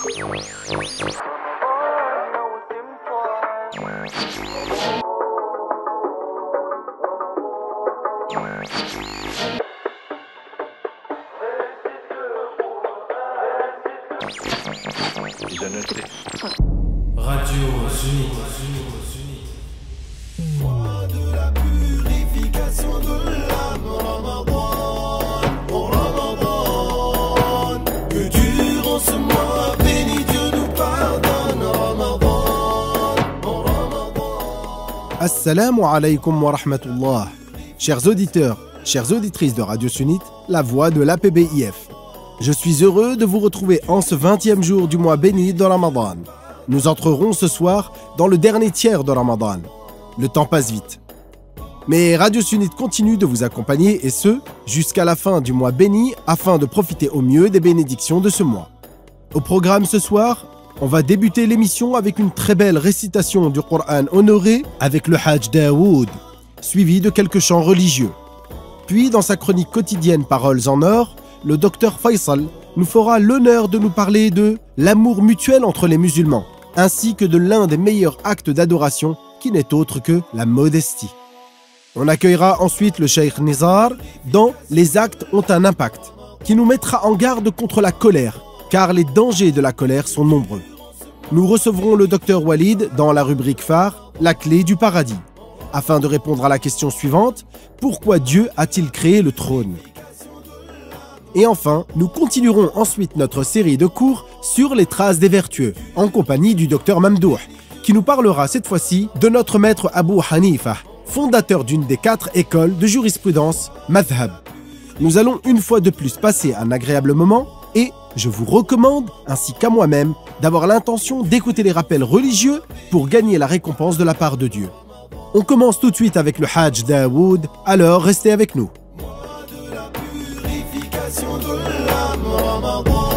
Radio Sunni. Moi de la purification de l'âme, Ramadan, oh Ramadan, que durant ce mois béni Dieu nous pardonne, Ramadan, oh Ramadan. Assalamu alaikum wa rahmatullah. Chers auditeurs, chères auditrices de Radio Sunnite, la voix de l'APBIF. Je suis heureux de vous retrouver en ce 20e jour du mois béni de Ramadan. Nous entrerons ce soir dans le dernier tiers de Ramadan. Le temps passe vite. Mais Radio Sunnite continue de vous accompagner et ce, jusqu'à la fin du mois béni afin de profiter au mieux des bénédictions de ce mois. Au programme ce soir, on va débuter l'émission avec une très belle récitation du Coran honoré avec le Hajj Daoud, suivi de quelques chants religieux. Puis, dans sa chronique quotidienne Paroles en or, le docteur Faisal nous fera l'honneur de nous parler de l'amour mutuel entre les musulmans, ainsi que de l'un des meilleurs actes d'adoration qui n'est autre que la modestie. On accueillera ensuite le Cheikh Nizar dans Les actes ont un impact, qui nous mettra en garde contre la colère, car les dangers de la colère sont nombreux. Nous recevrons le docteur Walid dans la rubrique phare La clé du paradis, afin de répondre à la question suivante: pourquoi Dieu a-t-il créé le trône ? Et enfin, nous continuerons ensuite notre série de cours sur les traces des vertueux, en compagnie du docteur Mamdouh, qui nous parlera cette fois-ci de notre maître Abu Hanifa, fondateur d'une des 4 écoles de jurisprudence Madhhab. Nous allons une fois de plus passer un agréable moment et je vous recommande, ainsi qu'à moi-même, d'avoir l'intention d'écouter les rappels religieux pour gagner la récompense de la part de Dieu. On commence tout de suite avec le Hajj Daoud, alors restez avec nous. De l'âme, Ramadan,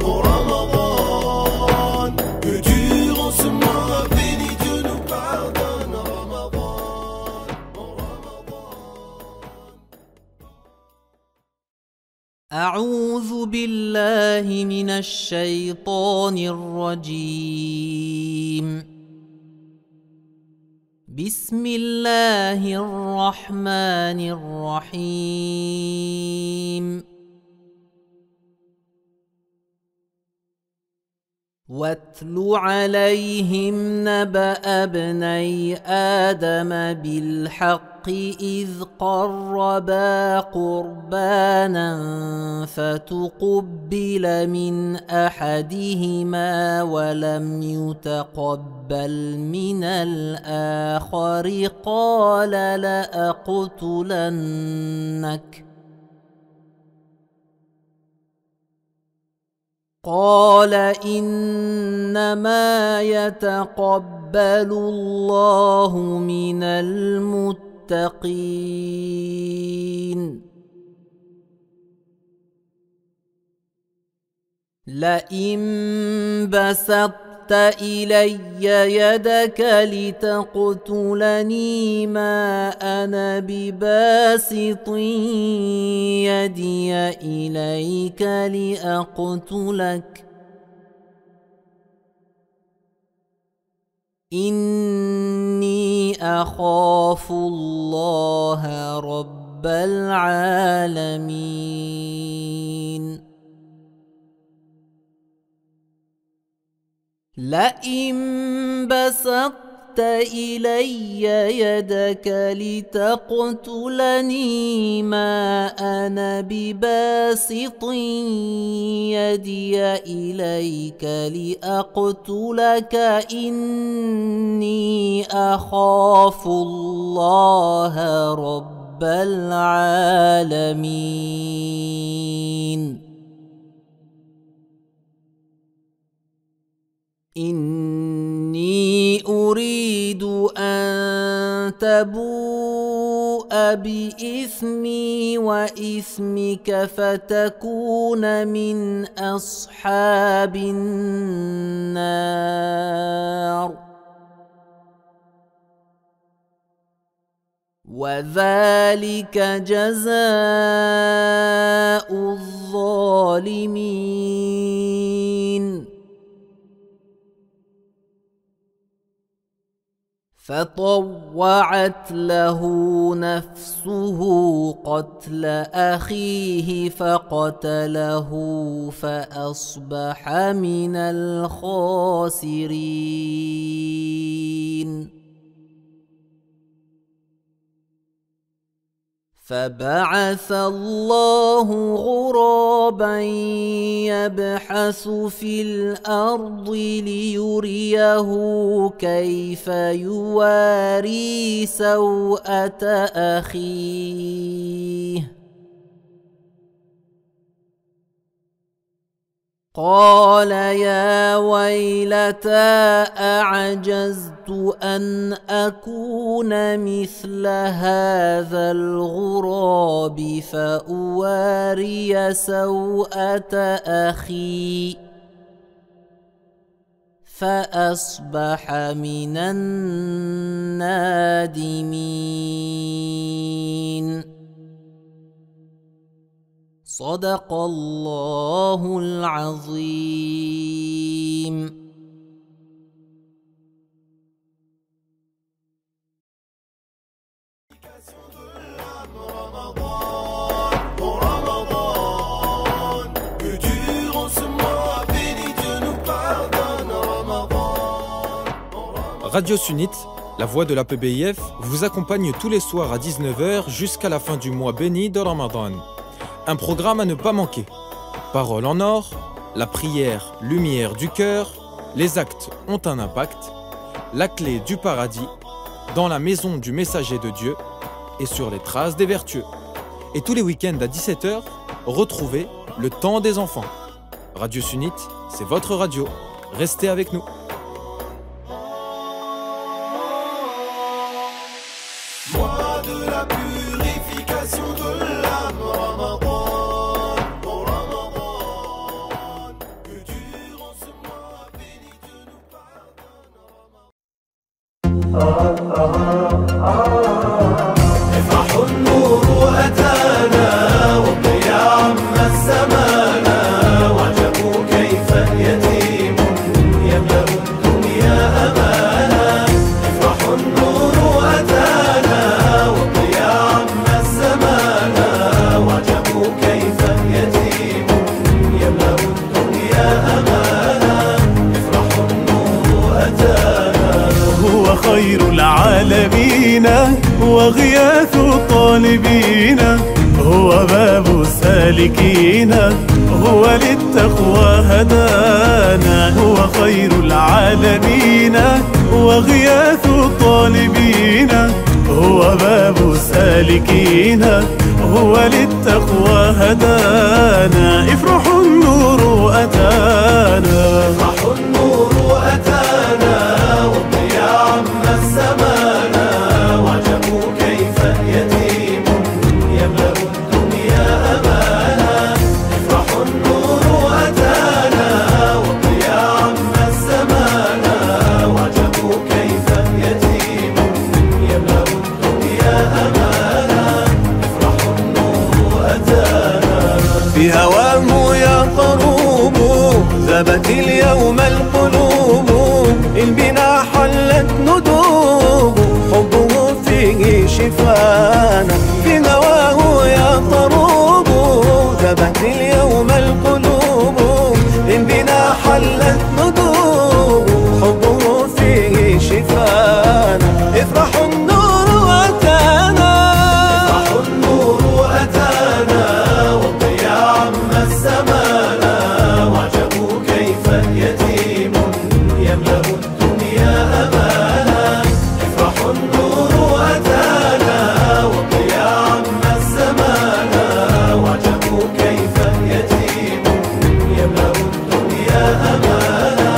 oh Ramadan, que durant ce mois béni Dieu nous pardonne, Ramadan, oh Ramadan. أعوذ بالله من الشيطان الرجيم. بسم الله الرحمن الرحيم. واتل عليهم نبأ ابني آدم بالحق إذ قربا قربانا فتقبل من أحدهما ولم يتقبل من الآخر قال لأقتلنك قال إنما يتقبل الله من المتقين لئن بسطت إلي يدك لتقتلني ما أنا بباسط يدي إليك لأقتلك إني أخاف الله رب العالمين لئن بسطت إلي يدك لتقتلني ما أنا بباسط يدي إليك لأقتلك إني أخاف الله رب العالمين إني أريد أن تبوء بإثمي وإثمك فتكون من أصحاب النار وذلك جزاء الظالمين فطوعت له نفسه قتل أخيه فقتله فأصبح من الخاسرين. فبعث الله غرابا يبحث في الأرض ليريه كيف يواري سوءة أخيه. قال يا ويلتى أعجزت أن أكون مثل هذا الغراب فأواري سوءة أخي، فأصبح من النادمين. صدق الله العظيم. Radio Sunnite, la voix de la PBIF, vous accompagne tous les soirs à 19h jusqu'à la fin du mois béni de Ramadan. Un programme à ne pas manquer. Paroles en or, la prière, lumière du cœur, les actes ont un impact, la clé du paradis, dans la maison du messager de Dieu et sur les traces des vertueux. Et tous les week-ends à 17h, retrouvez le temps des enfants. Radio Sunnite, c'est votre radio. Restez avec nous. Mois de la purification de l'âme, Ramadan, oh Ramadan, que durant ce mois béni Dieu nous pardonne. افرح النور أتانا والضياء عم الزمان وعجبوا كيف يتيم يملأ الدنيا أمانا. افرح النور أتانا والضياء عم الزمان وعجبوا كيف يتيم يملأ الدنيا أمانا. افرح النور أتانا هو خير العالمين وغياث الطالبين، هو باب السالكين، هو للتقوى هدانا. هو خير العالمين وغياث الطالبين، هو باب السالكين، هو للتقوى هدانا. افرحوا النور أتانا، افرحوا النور أتانا والضياء عم الزمان وعجبوا كيف يتيم يملأ الدنيا أمانا. افرحوا النور أتانا والضياء عم الزمان وعجبوا كيف يتيم يملأ الدنيا أمانا. افرحوا النور أتانا في هواه يطروب ذبت اليوم القلوب إن بنا حلت ندوب حبه فيه شفانا. في هواه يطروب ذبت اليوم القلوب إن بنا حلت ندوب حبه فيه شفانا. افرحوا النور أتانا، افرحوا النور أتانا والضياء عم الزمان وعجبوا كيف يتيم يملأ الدنيا أمانا. افرحوا النور أتانا والضياء عم الزمان وعجبوا كيف يتيم يملأ الدنيا أمانا.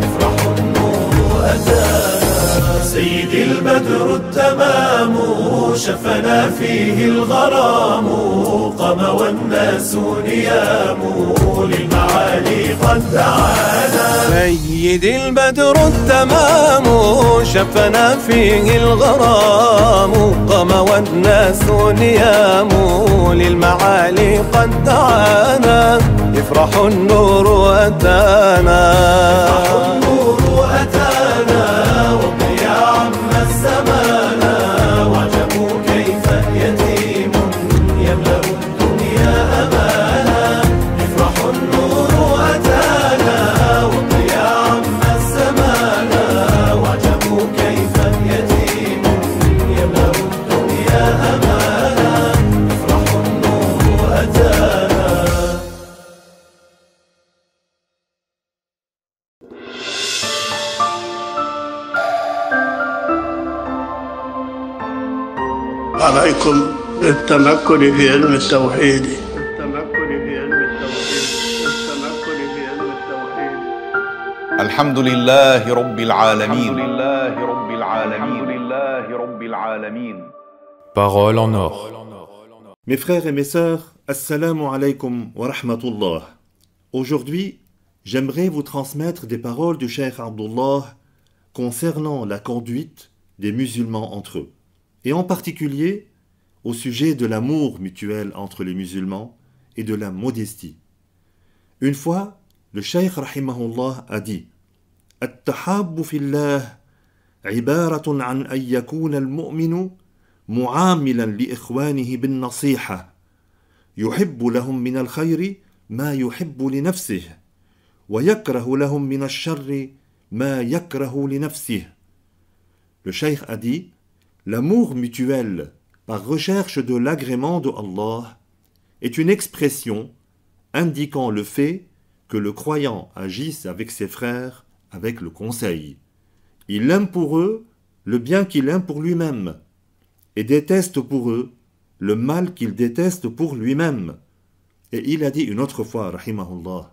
افرحوا النور أتانا سيدي البدر التمام شفنا فيه الغرام قام والناس نيام للمعالي قد دعانا. سيدي البدر التمام شفنا فيه الغرام قام والناس نيام للمعالي قد دعانا. افرحوا النور أتانا، افرحوا النور أتانا والضياء عم وإياكم للتمكن في علم التوحيد. الحمد لله رب العالمين. Parole en or. Mes frères et mes sœurs, assalamu alaikum wa rahmatullah. Aujourd'hui, j'aimerais vous transmettre des paroles du Cheikh Abdullah concernant la conduite des musulmans entre eux, et en particulier au sujet de l'amour mutuel entre les musulmans et de la modestie. Une fois, le Cheikh rahimahullah a dit: التحاب في الله عبارة عن أن يكون المؤمن معاملا لإخوانه بالنصيحة يحب لهم من الخير ما يحب لنفسه ويكره لهم من الشر ما يكره لنفسه. Le Cheikh a dit: l'amour mutuel par recherche de l'agrément de Allah est une expression indiquant le fait que le croyant agisse avec ses frères avec le conseil. Il aime pour eux le bien qu'il aime pour lui-même et déteste pour eux le mal qu'il déteste pour lui-même. Et il a dit une autre fois, rahimahullah: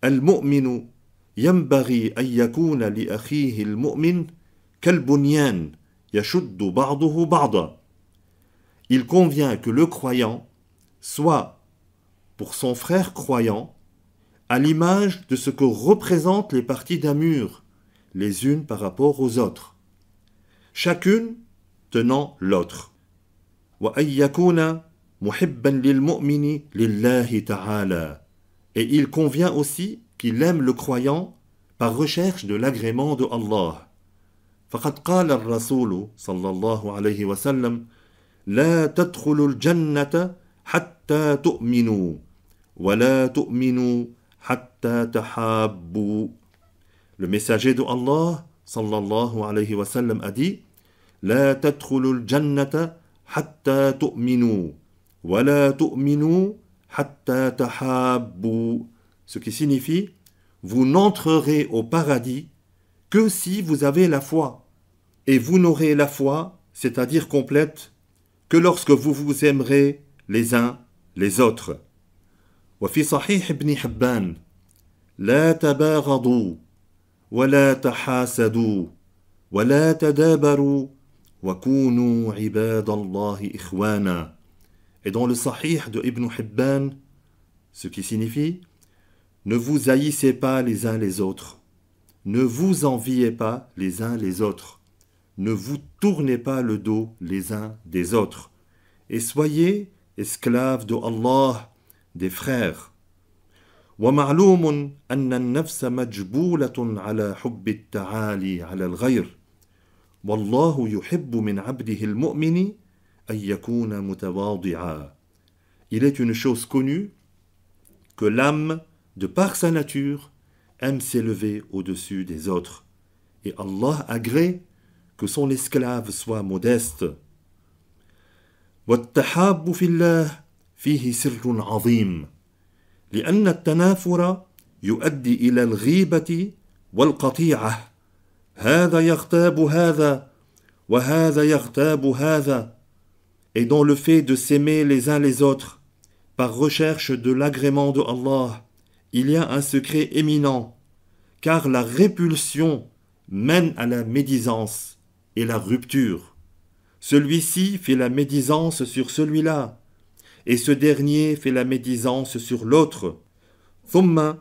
Al-mu'minu yanbaghi an yakuna li akhihi al-mu'min kal-bunyan yashuddu ba'duhu ba'da. Il convient que le croyant soit pour son frère croyant à l'image de ce que représentent les parties d'un mur, les unes par rapport aux autres, chacune tenant l'autre. وَأَن يَكُونَ مُحِبًّا لِلْمُؤْمِنِ لِلَّهِ تَعَالَى. Et il convient aussi qu'il aime le croyant par recherche de l'agrément de Allah. فَقَدْ قَالَ الرَّسُولُ صلى الله عليه وسلم لَا تَدْخُلُوا الْجَنَّةَ حَتَّى تُؤْمِنُوا وَلَا تُؤْمِنُوا حَتَّى تَحَابُّوا. Le messager de Allah sallallahu alayhi wa sallam a dit: لا تدخلوا الجنة حتى تؤمنوا ولا تؤمنوا حتى تحابوا. Ce qui signifie: vous n'entrerez au paradis que si vous avez la foi, et vous n'aurez la foi, c'est-à-dire complète, que lorsque vous vous aimerez les uns les autres. وفي صحيح ابن حبان لا تباغضوا ولا تحاسدوا ولا تدابروا وكونوا عباد الله إخوانا. Et dans le Sahih de Ibn Hibban, ce qui signifie: ne vous haïssez pas les uns les autres, ne vous enviez pas les uns les autres, ne vous tournez pas le dos les uns des autres, et soyez esclaves de Allah, des frères. ومعلوم أن النفس مجبولة على حب التعالي على الغير والله يحب من عبده المؤمن أن يكون متواضعا. Il est une chose connue que l'âme, de par sa nature, aime s'élever au-dessus des autres, et Allah agrée que son esclave soit modeste. والتحاب في الله فيه سر عظيم لأن التنافر يؤدي إلى الغيبة والقطيعة. هذا يغتاب هذا وهذا يغتاب هذا. Et dans le fait de s'aimer les uns les autres par recherche de l'agrément de Allah, il y a un secret éminent, car la répulsion mène à la médisance et la rupture. Celui-ci fait la médisance sur celui-là, et ce dernier fait la médisance sur l'autre. ثم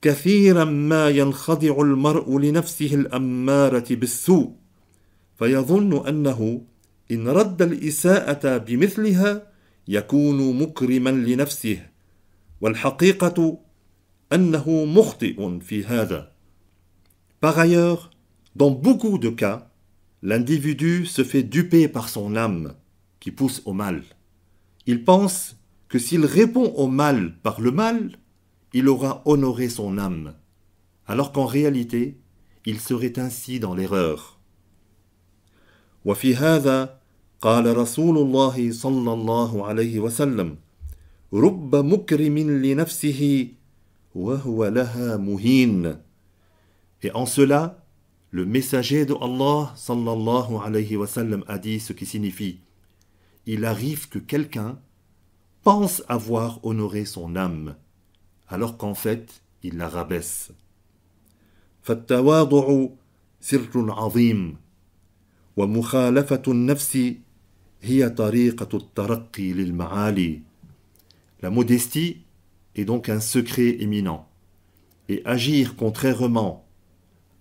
كثيرا ما ينخضع المرء لنفسه الأمارة بالسوء فيظن أنه إن رد الإساءة بمثلها يكون مكرما لنفسه والحقيقة أنه مخطئ في هذا. Par ailleurs, dans beaucoup de cas, l'individu se fait duper par son âme qui pousse au mal. Il pense que s'il répond au mal par le mal, il aura honoré son âme, alors qu'en réalité, il serait ainsi dans l'erreur. وفي هذا قال رسول الله صلى الله عليه وسلم رب مكرم لنفسه وهو لها مهين. Et en cela, le messager de Allah sallallahu alayhi wa sallam a dit ce qui signifie: il arrive que quelqu'un pense avoir honoré son âme, alors qu'en fait, il la rabaisse. فالتواضع سر عظيم ومخالفة النفس هي طريقة الترقي للمعالي. La modestie est donc un secret éminent, et agir contrairement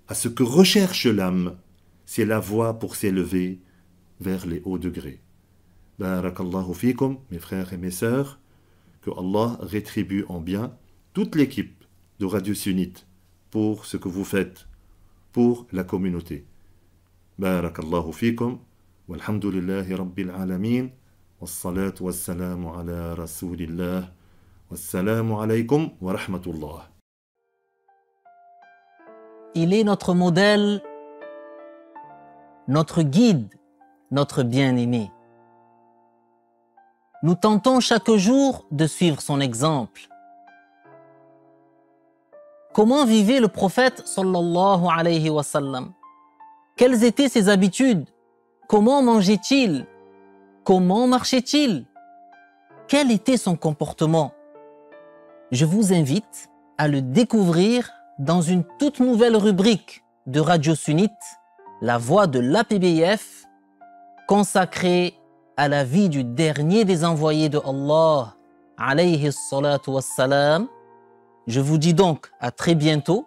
à ce que recherche l'âme, c'est la voie pour s'élever vers les hauts degrés. Barakallahu fikum, mes frères et mes sœurs, que Allah rétribue en bien toute l'équipe de Radio Sunnite pour ce que vous faites pour la communauté. Barakallahu fikum, walhamdulillahi rabbil alamin, wassalatu wassalamu ala rasulillah, wassalamu alaykum wa rahmatullah. Il est notre modèle, notre guide, notre bien-aimé. Nous tentons chaque jour de suivre son exemple. Comment vivait le prophète sallallahu alayhi wa sallam? Quelles étaient ses habitudes? Comment mangeait-il? Comment marchait-il? Quel était son comportement? Je vous invite à le découvrir dans une toute nouvelle rubrique de Radio Sunnite, La Voix de l'APBIF, consacrée à la vie du dernier des envoyés de Allah, alayhi salatu wassalam. Je vous dis donc à très bientôt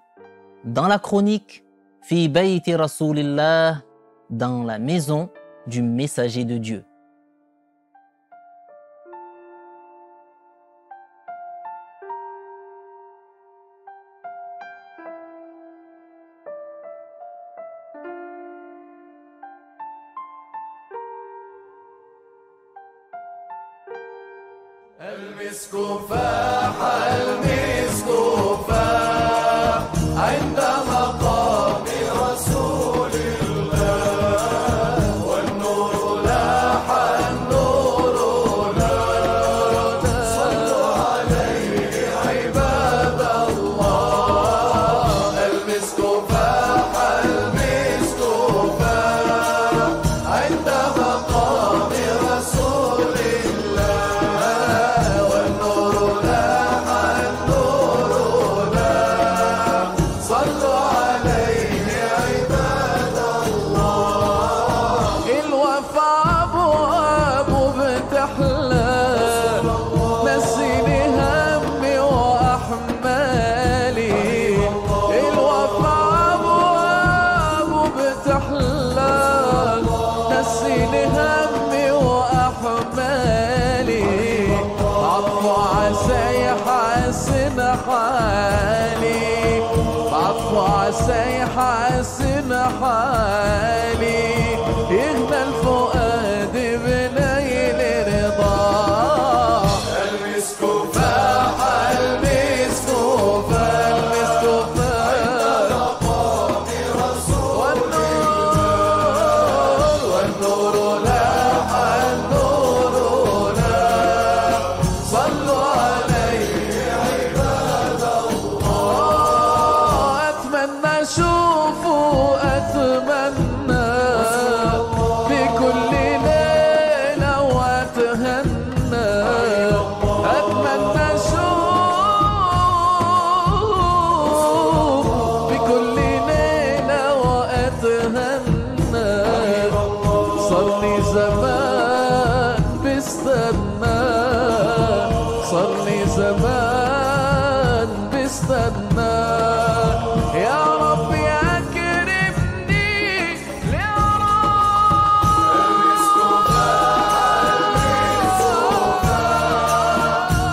dans la chronique Fi Bayti Rasulillah, dans la maison du messager de Dieu. المسك فاح المسك فاح عند مقام رسول الله والنور لاح النور لاح صلوا عليه عباد الله المسك فاح المسك فاح عند مقام رسول سيحسن حالي يغنى الفؤاد بنيل رضا المسك فاح المسك فاح المسك فاح والنور لاح النور لاح صلوا عليه عباد الله أتمنى أشوفه أتمنى بكل ليلة وأتهنى أتمنى أشوف بكل ليلة وأتهنى صلي زمان بستنى صلي زمان بستنى يا رب أكرمني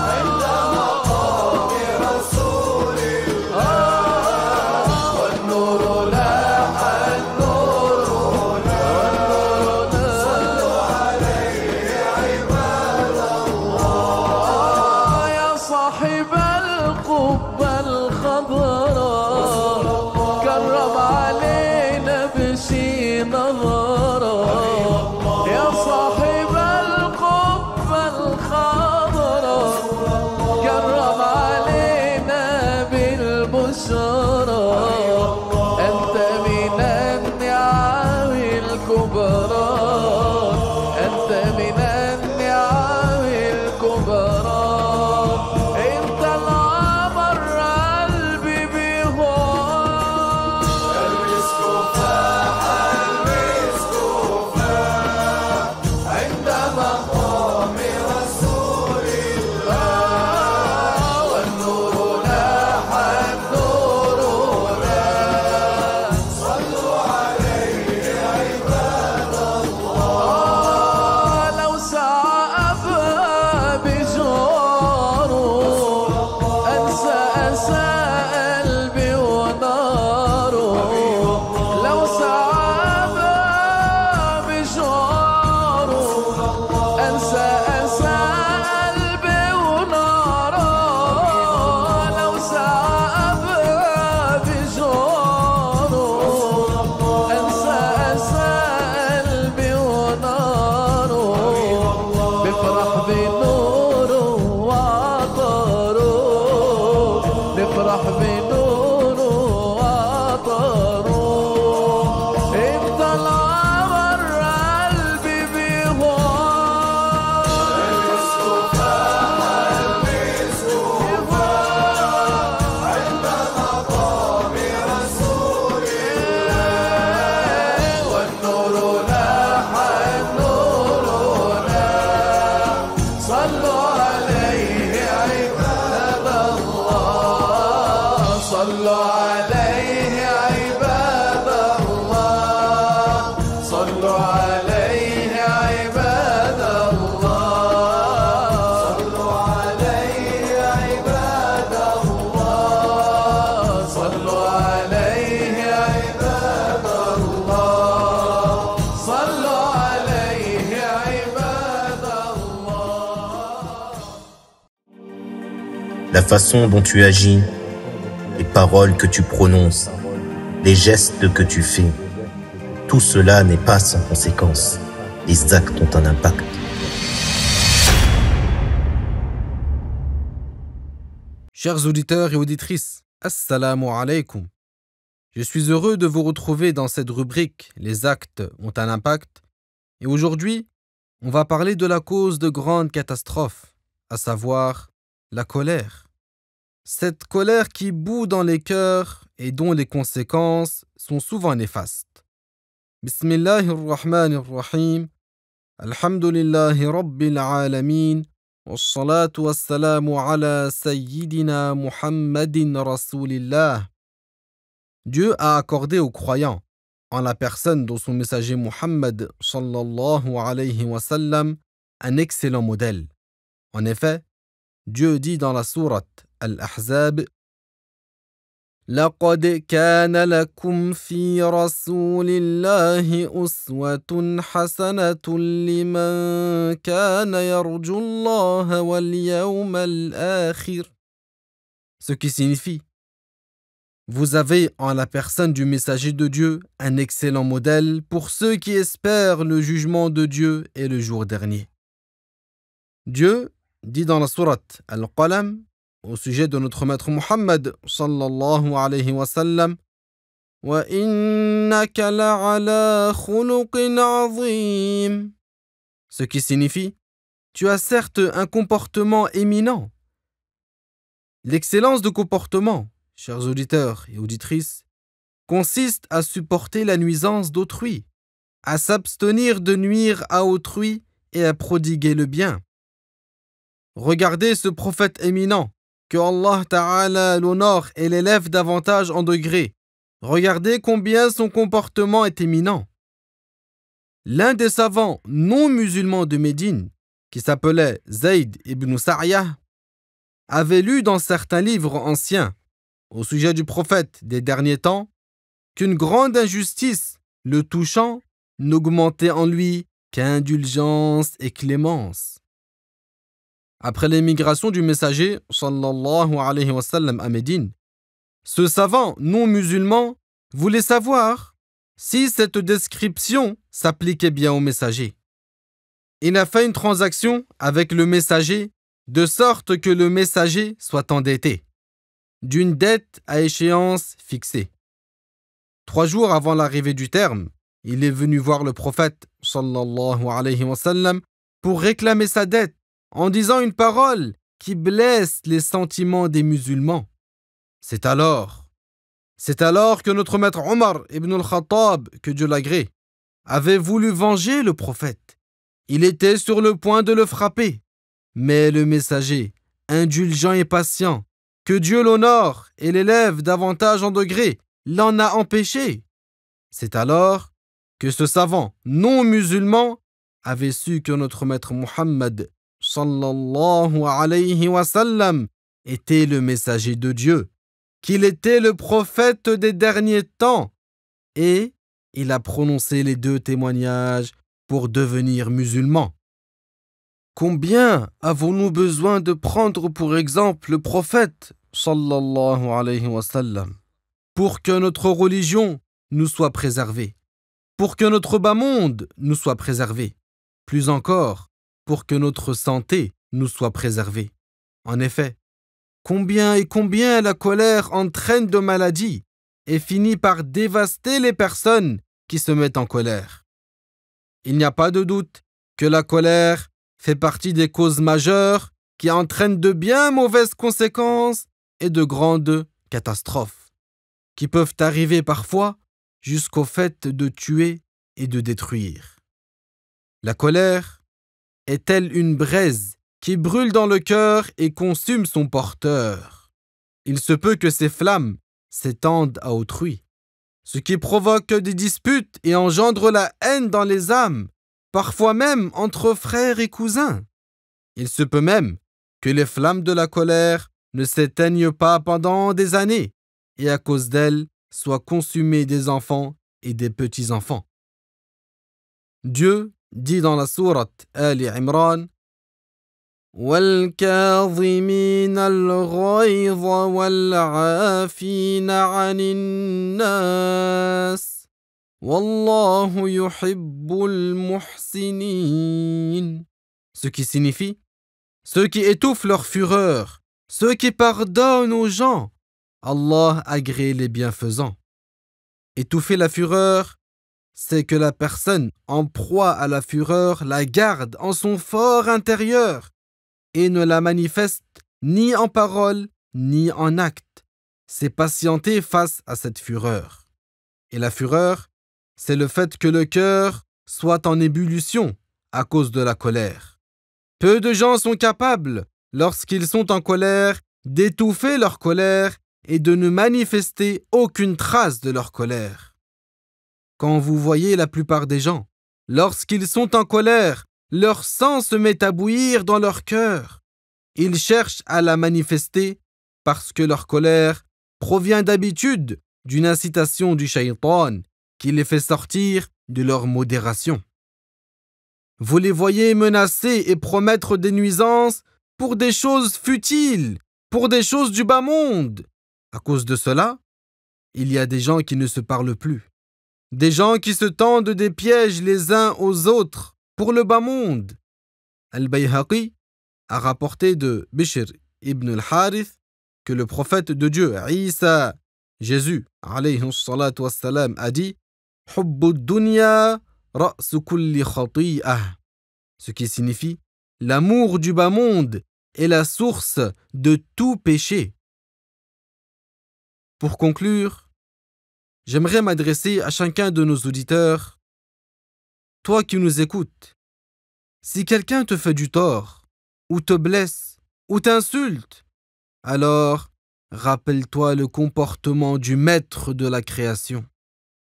عند مقام رسول الله والنور لاح النور لاح صلوا عليه عباد الله يا صاحب القبة الخضراء كرم علينا بشي نظرة يا صاحب القبة الخضراء كرم علينا بالبشرى أنت من النعم الكبرى أنت من صلوا عليه عباد الله صلوا عليه عباد الله صلوا عليه عباد الله صلوا عليه عباد الله صلوا عليه عباد الله. La façon dont tu agis, les paroles que tu prononces, les gestes que tu fais, tout cela n'est pas sans conséquence. Les actes ont un impact. Chers auditeurs et auditrices, Assalamu alaikum. Je suis heureux de vous retrouver dans cette rubrique « Les actes ont un impact ». Et aujourd'hui, on va parler de la cause de grandes catastrophes, à savoir la colère. Cette colère qui bout dans les cœurs et dont les conséquences sont souvent néfastes. Bismillahirrahmanirrahim. Alhamdulillahi rabbil alamin. Wassalatu wassalamu ala sayyidina Muhammadin rasulillah. Dieu a accordé aux croyants, en la personne de son messager Muhammad sallallahu alayhi wa sallam, un excellent modèle. En effet, Dieu dit dans la sourate Al-Ahzab: لقد كان لكم في رسول الله أسوة حسنة لمن كان يرجو الله واليوم الآخر. Ce qui signifie: vous avez en la personne du messager de Dieu un excellent modèle pour ceux qui espèrent le jugement de Dieu et le jour dernier. Dieu dit dans la sourate Al-Qalam au sujet de notre maître Muhammad sallallahu alayhi wa sallam: wa innaka la'ala khuluqin azim. Ce qui signifie: tu as certes un comportement éminent. L'excellence de comportement, chers auditeurs et auditrices, consiste à supporter la nuisance d'autrui, à s'abstenir de nuire à autrui et à prodiguer le bien. Regardez ce prophète éminent, que Allah Ta'ala l'honore et l'élève davantage en degrés. Regardez combien son comportement est éminent. L'un des savants non musulmans de Médine, qui s'appelait Zayd ibn Sa'yah, avait lu dans certains livres anciens, au sujet du prophète des derniers temps, qu'une grande injustice le touchant n'augmentait en lui qu'indulgence et clémence. Après l'émigration du messager sallallahu alayhi wa sallam à Médine, ce savant non musulman voulait savoir si cette description s'appliquait bien au messager. Il a fait une transaction avec le messager de sorte que le messager soit endetté, d'une dette à échéance fixée. 3 jours avant l'arrivée du terme, il est venu voir le prophète sallallahu alayhi wa sallam pour réclamer sa dette, en disant une parole qui blesse les sentiments des musulmans. C'est alors que notre maître Omar ibn al-Khattab, que Dieu l'agrée, avait voulu venger le prophète. Il était sur le point de le frapper, mais le messager, indulgent et patient, que Dieu l'honore et l'élève davantage en degrés, l'en a empêché. C'est alors que ce savant non musulman avait su que notre maître Muhammad sallallahu alayhi wa sallam était le messager de Dieu, qu'il était le prophète des derniers temps, et il a prononcé les 2 témoignages pour devenir musulman. Combien avons-nous besoin de prendre pour exemple le prophète sallallahu alayhi wa sallam pour que notre religion nous soit préservée, pour que notre bas monde nous soit préservé, plus encore pour que notre santé nous soit préservée. En effet, combien la colère entraîne de maladies et finit par dévaster les personnes qui se mettent en colère. Il n'y a pas de doute que la colère fait partie des causes majeures qui entraînent de bien mauvaises conséquences et de grandes catastrophes, qui peuvent arriver parfois jusqu'au fait de tuer et de détruire. La colère est telle une braise qui brûle dans le cœur et consume son porteur. Il se peut que ces flammes s'étendent à autrui, ce qui provoque des disputes et engendre la haine dans les âmes, parfois même entre frères et cousins. Il se peut même que les flammes de la colère ne s'éteignent pas pendant des années et à cause d'elles soient consumés des enfants et des petits-enfants. Dieu dit dans la sourate Ali Imran وَالْكَاظِمِينَ الْغَيْظَ وَالْعَافِينَ عَنِ النَّاسِ وَاللَّهُ يُحِبُّ الْمُحْسِنِينَ. Ce qui signifie ceux qui étouffent leur fureur, ceux qui pardonnent aux gens. Allah agrée les bienfaisants. Étouffer la fureur, c'est que la personne en proie à la fureur la garde en son fort intérieur et ne la manifeste ni en parole ni en acte. C'est patienter face à cette fureur. Et la fureur, c'est le fait que le cœur soit en ébullition à cause de la colère. Peu de gens sont capables, lorsqu'ils sont en colère, d'étouffer leur colère et de ne manifester aucune trace de leur colère. Quand vous voyez la plupart des gens, lorsqu'ils sont en colère, leur sang se met à bouillir dans leur cœur. Ils cherchent à la manifester parce que leur colère provient d'habitude d'une incitation du shaytan qui les fait sortir de leur modération. Vous les voyez menacer et promettre des nuisances pour des choses futiles, pour des choses du bas monde. À cause de cela, il y a des gens qui ne se parlent plus. Des gens qui se tendent des pièges les uns aux autres pour le bas monde. Al-Bayhaqi a rapporté de Bishr ibn al-Harith que le prophète de Dieu, Isa, Jésus, alayhi salatu wassalam, a dit « Hubbu dunya ra'su kulli khati'ah » ce qui signifie « L'amour du bas monde est la source de tout péché ». Pour conclure, j'aimerais m'adresser à chacun de nos auditeurs. Toi qui nous écoutes, si quelqu'un te fait du tort, ou te blesse, ou t'insulte, alors rappelle-toi le comportement du maître de la création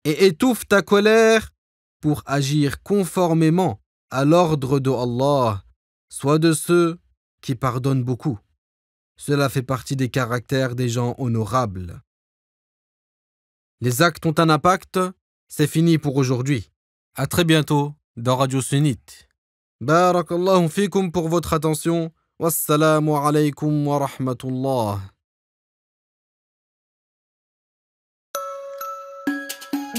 et étouffe ta colère pour agir conformément à l'ordre de Allah, soit de ceux qui pardonnent beaucoup. Cela fait partie des caractères des gens honorables. Les actes ont un impact, c'est fini pour aujourd'hui. À très bientôt dans Radio Sunnite. Barakallahu fikum pour votre attention. Wassalamu alaykum wa rahmatullah.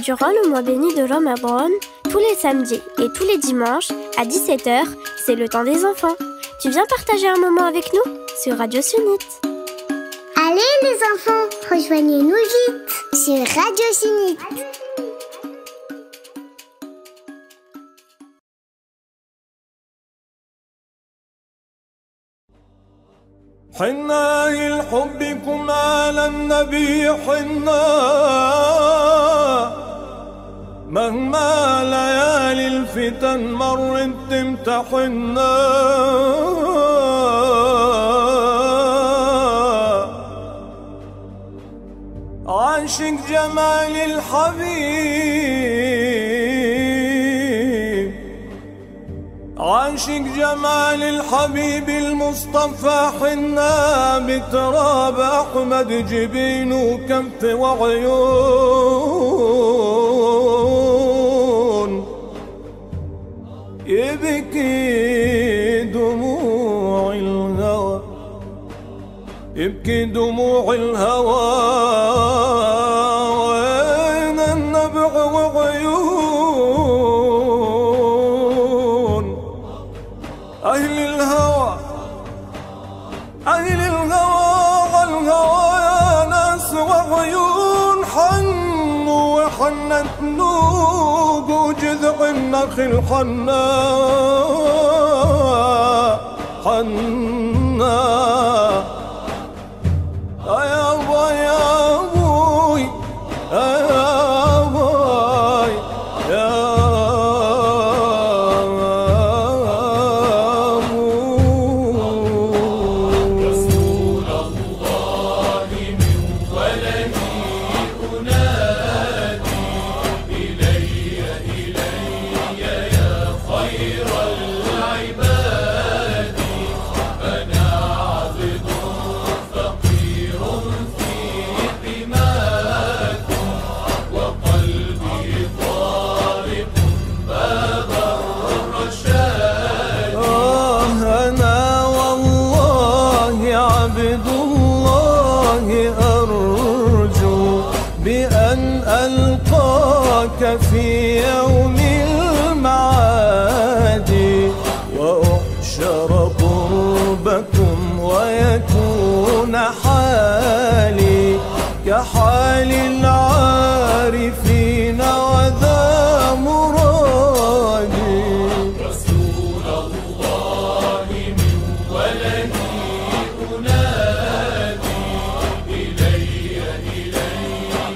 Durant le mois béni de Ramadan, tous les samedis et tous les dimanches à 17h, c'est le temps des enfants. Tu viens partager un moment avec nous sur Radio Sunnite. Allez les enfants, rejoignez-nous vite sur Radio Sunnite. حنا لحبكم على النبي حنا مهما ليالي الفتن مرت تمتحنا عاشق جمال الحبيب عاشق جمال الحبيب المصطفى حنا بتراب أحمد جبين وكف وعيون يبكي دموع الهوى يبكي دموع الهوى وين النبع وعيون أهل الهوى والهوى يا ناس وعيون حنوا وحنت نوق وجذع النخل حنا يا أبوي يا أبوي يا أبوي يا أبوي رسول الله من ولدي ألقاك في يوم المعاد وأحشر قربكم ويكون حالي كحال العارفين وذا مرادي. رسول الله من ولدي أنادي إلي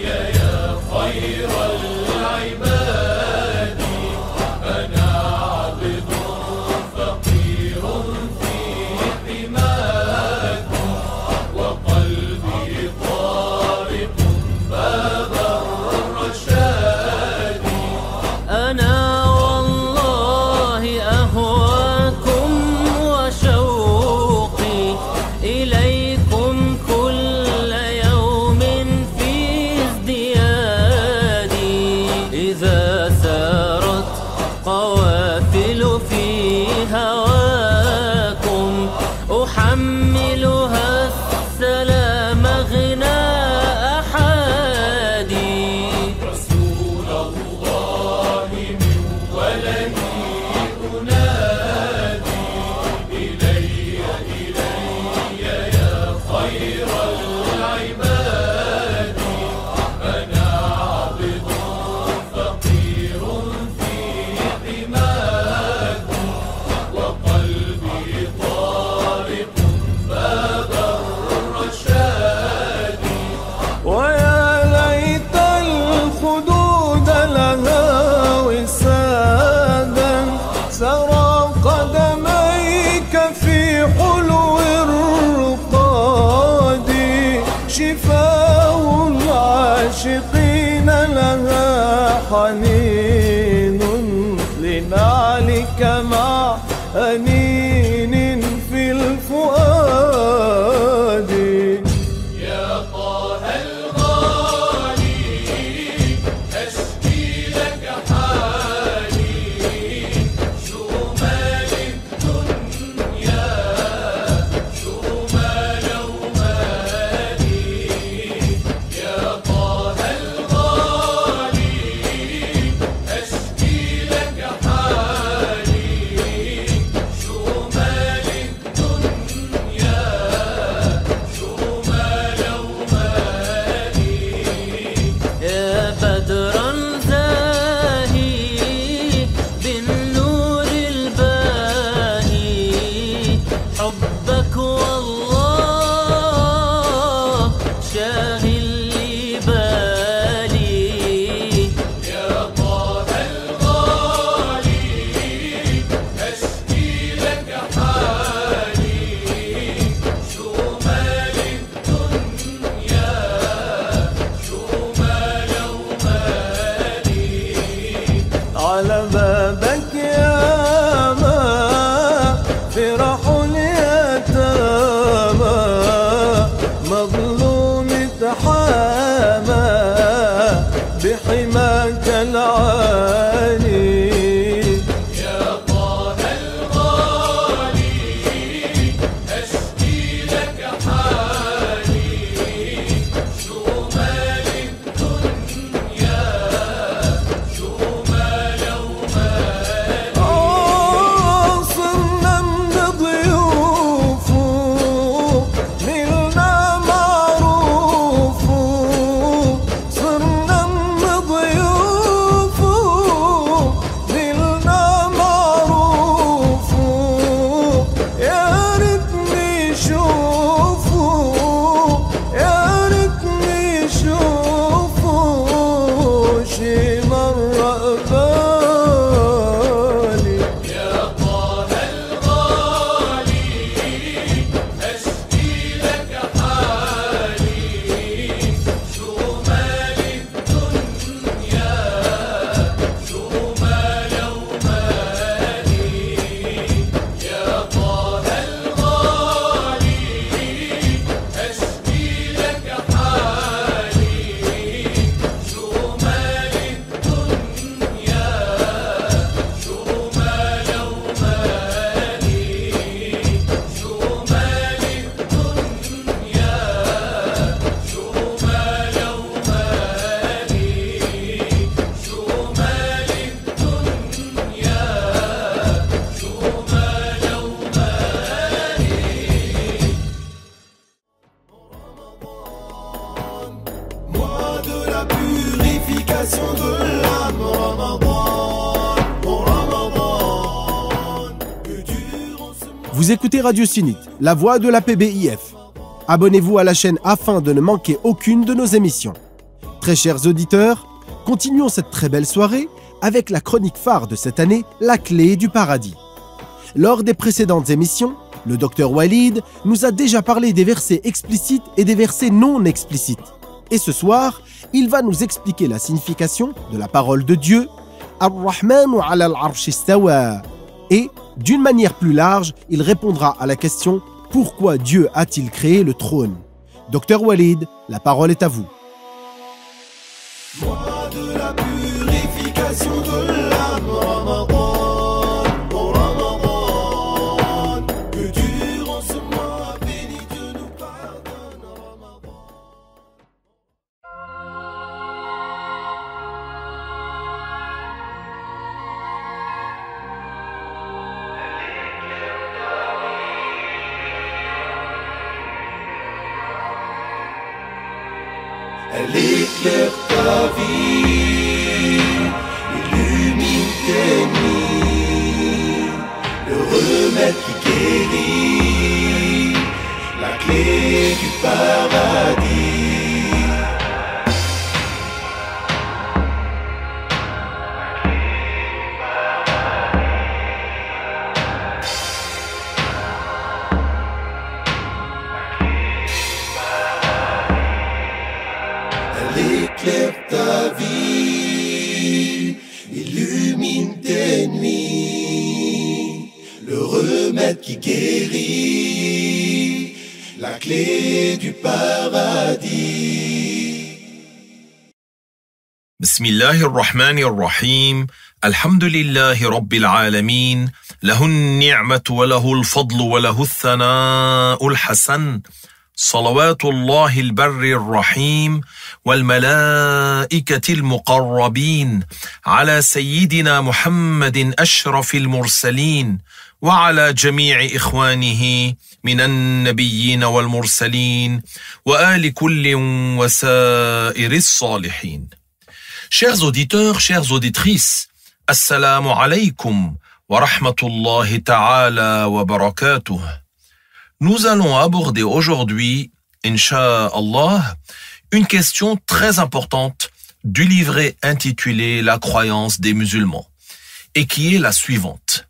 يا خير العباد. أنا عبد فقير في حماكم وقلبي طارق باب الرشاد. أنا والله أهواكم وشوقي إليكم كل يوم في ازديادي. إذا سارت قوافل في هواكم أحملها السلام غناء أحادي. رسول الله من ولدي أنادي إلي يا خير العباد. أنا عبد فقير في حماكم وقلبي طارق باب الرشاد. ويا ليت الخدود لها وسادا سرى قدميك في حلو الرقاد. شفاء العاشقين لها حنين لنعلك مع أنين في الفؤاد. يا طه الغالي أشكي لك حالي شمال الدنيا شمال ومالي. يا طه الغالي أشكي لك حالي شمال la purification de l'âme. Ramadan, que durant ce mois. Vous écoutez Radio Sunnite, la voix de la PBIF. Abonnez-vous à la chaîne afin de ne manquer aucune de nos émissions. Très chers auditeurs, continuons cette très belle soirée avec la chronique phare de cette année, la clé du paradis. Lors des précédentes émissions, le docteur Walid nous a déjà parlé des versets explicites et des versets non explicites. Et ce soir, il va nous expliquer la signification de la parole de Dieu, Ar-Rahmanu ala al-Arsh istawa. Et, d'une manière plus large, il répondra à la question « Pourquoi Dieu a-t-il créé le trône ?» Docteur Walid, la parole est à vous. Mois de la purification de l'âme. Ramadan, Ramadan, que durant ce mois béni Dieu nous pardonne. Ramadan. Elle éclaire ta vie, illumine tes nuits, le remède qui guérit, la clé du paradis. Éclaire ta vie, illumine tes nuits, le remède qui guérit, la clé du paradis. بسم الله الرحمن الرحيم الحمد لله رب العالمين له النعمة وله الفضل وله الثناء الحسن صلوات الله البر الرحيم والملائكة المقربين على سيدنا محمد أشرف المرسلين وعلى جميع إخوانه من النبيين والمرسلين وآل كل وسائر الصالحين. Chers auditeurs, chères auditrices, Assalamu alaikum wa rahmatullahi ta'ala wa barakatuh. Nous allons aborder aujourd'hui, Inch'Allah, une question très importante du livret intitulé La croyance des musulmans, et qui est la suivante.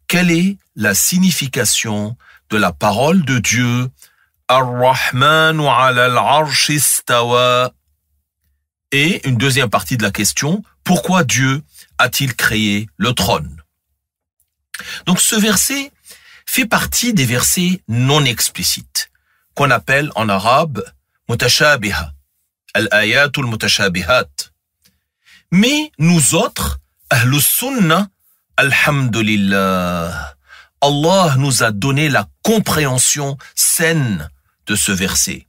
Quelle est la signification de la parole de Dieu Ar-Rahmanu ala al-Arsh istawa? Et une deuxième partie de la question, pourquoi Dieu a-t-il créé le trône? Donc ce verset fait partie des versets non explicites, qu'on appelle en arabe mutashabiha, al-ayatul mutashabihat. Mais nous autres, ahlus sunnah, alhamdulillah, Allah nous a donné la compréhension saine de ce verset.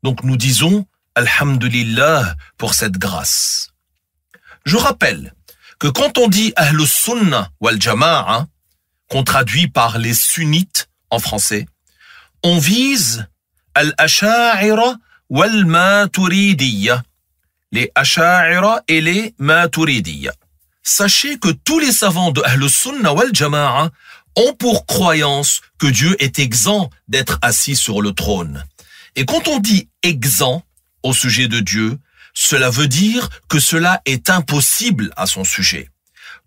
Donc nous disons alhamdulillah pour cette grâce. Je rappelle que quand on dit ahlus sunnah wal jama'a, qu'on traduit par les sunnites en français, on vise al-asha'ira wal-maturidiyya, les asha'ira et les maturidiyya. Sachez que tous les savants de Ahlus Sunnah wal Jama'a ont pour croyance que Dieu est exempt d'être assis sur le trône. Et quand on dit exempt au sujet de Dieu, cela veut dire que cela est impossible à son sujet.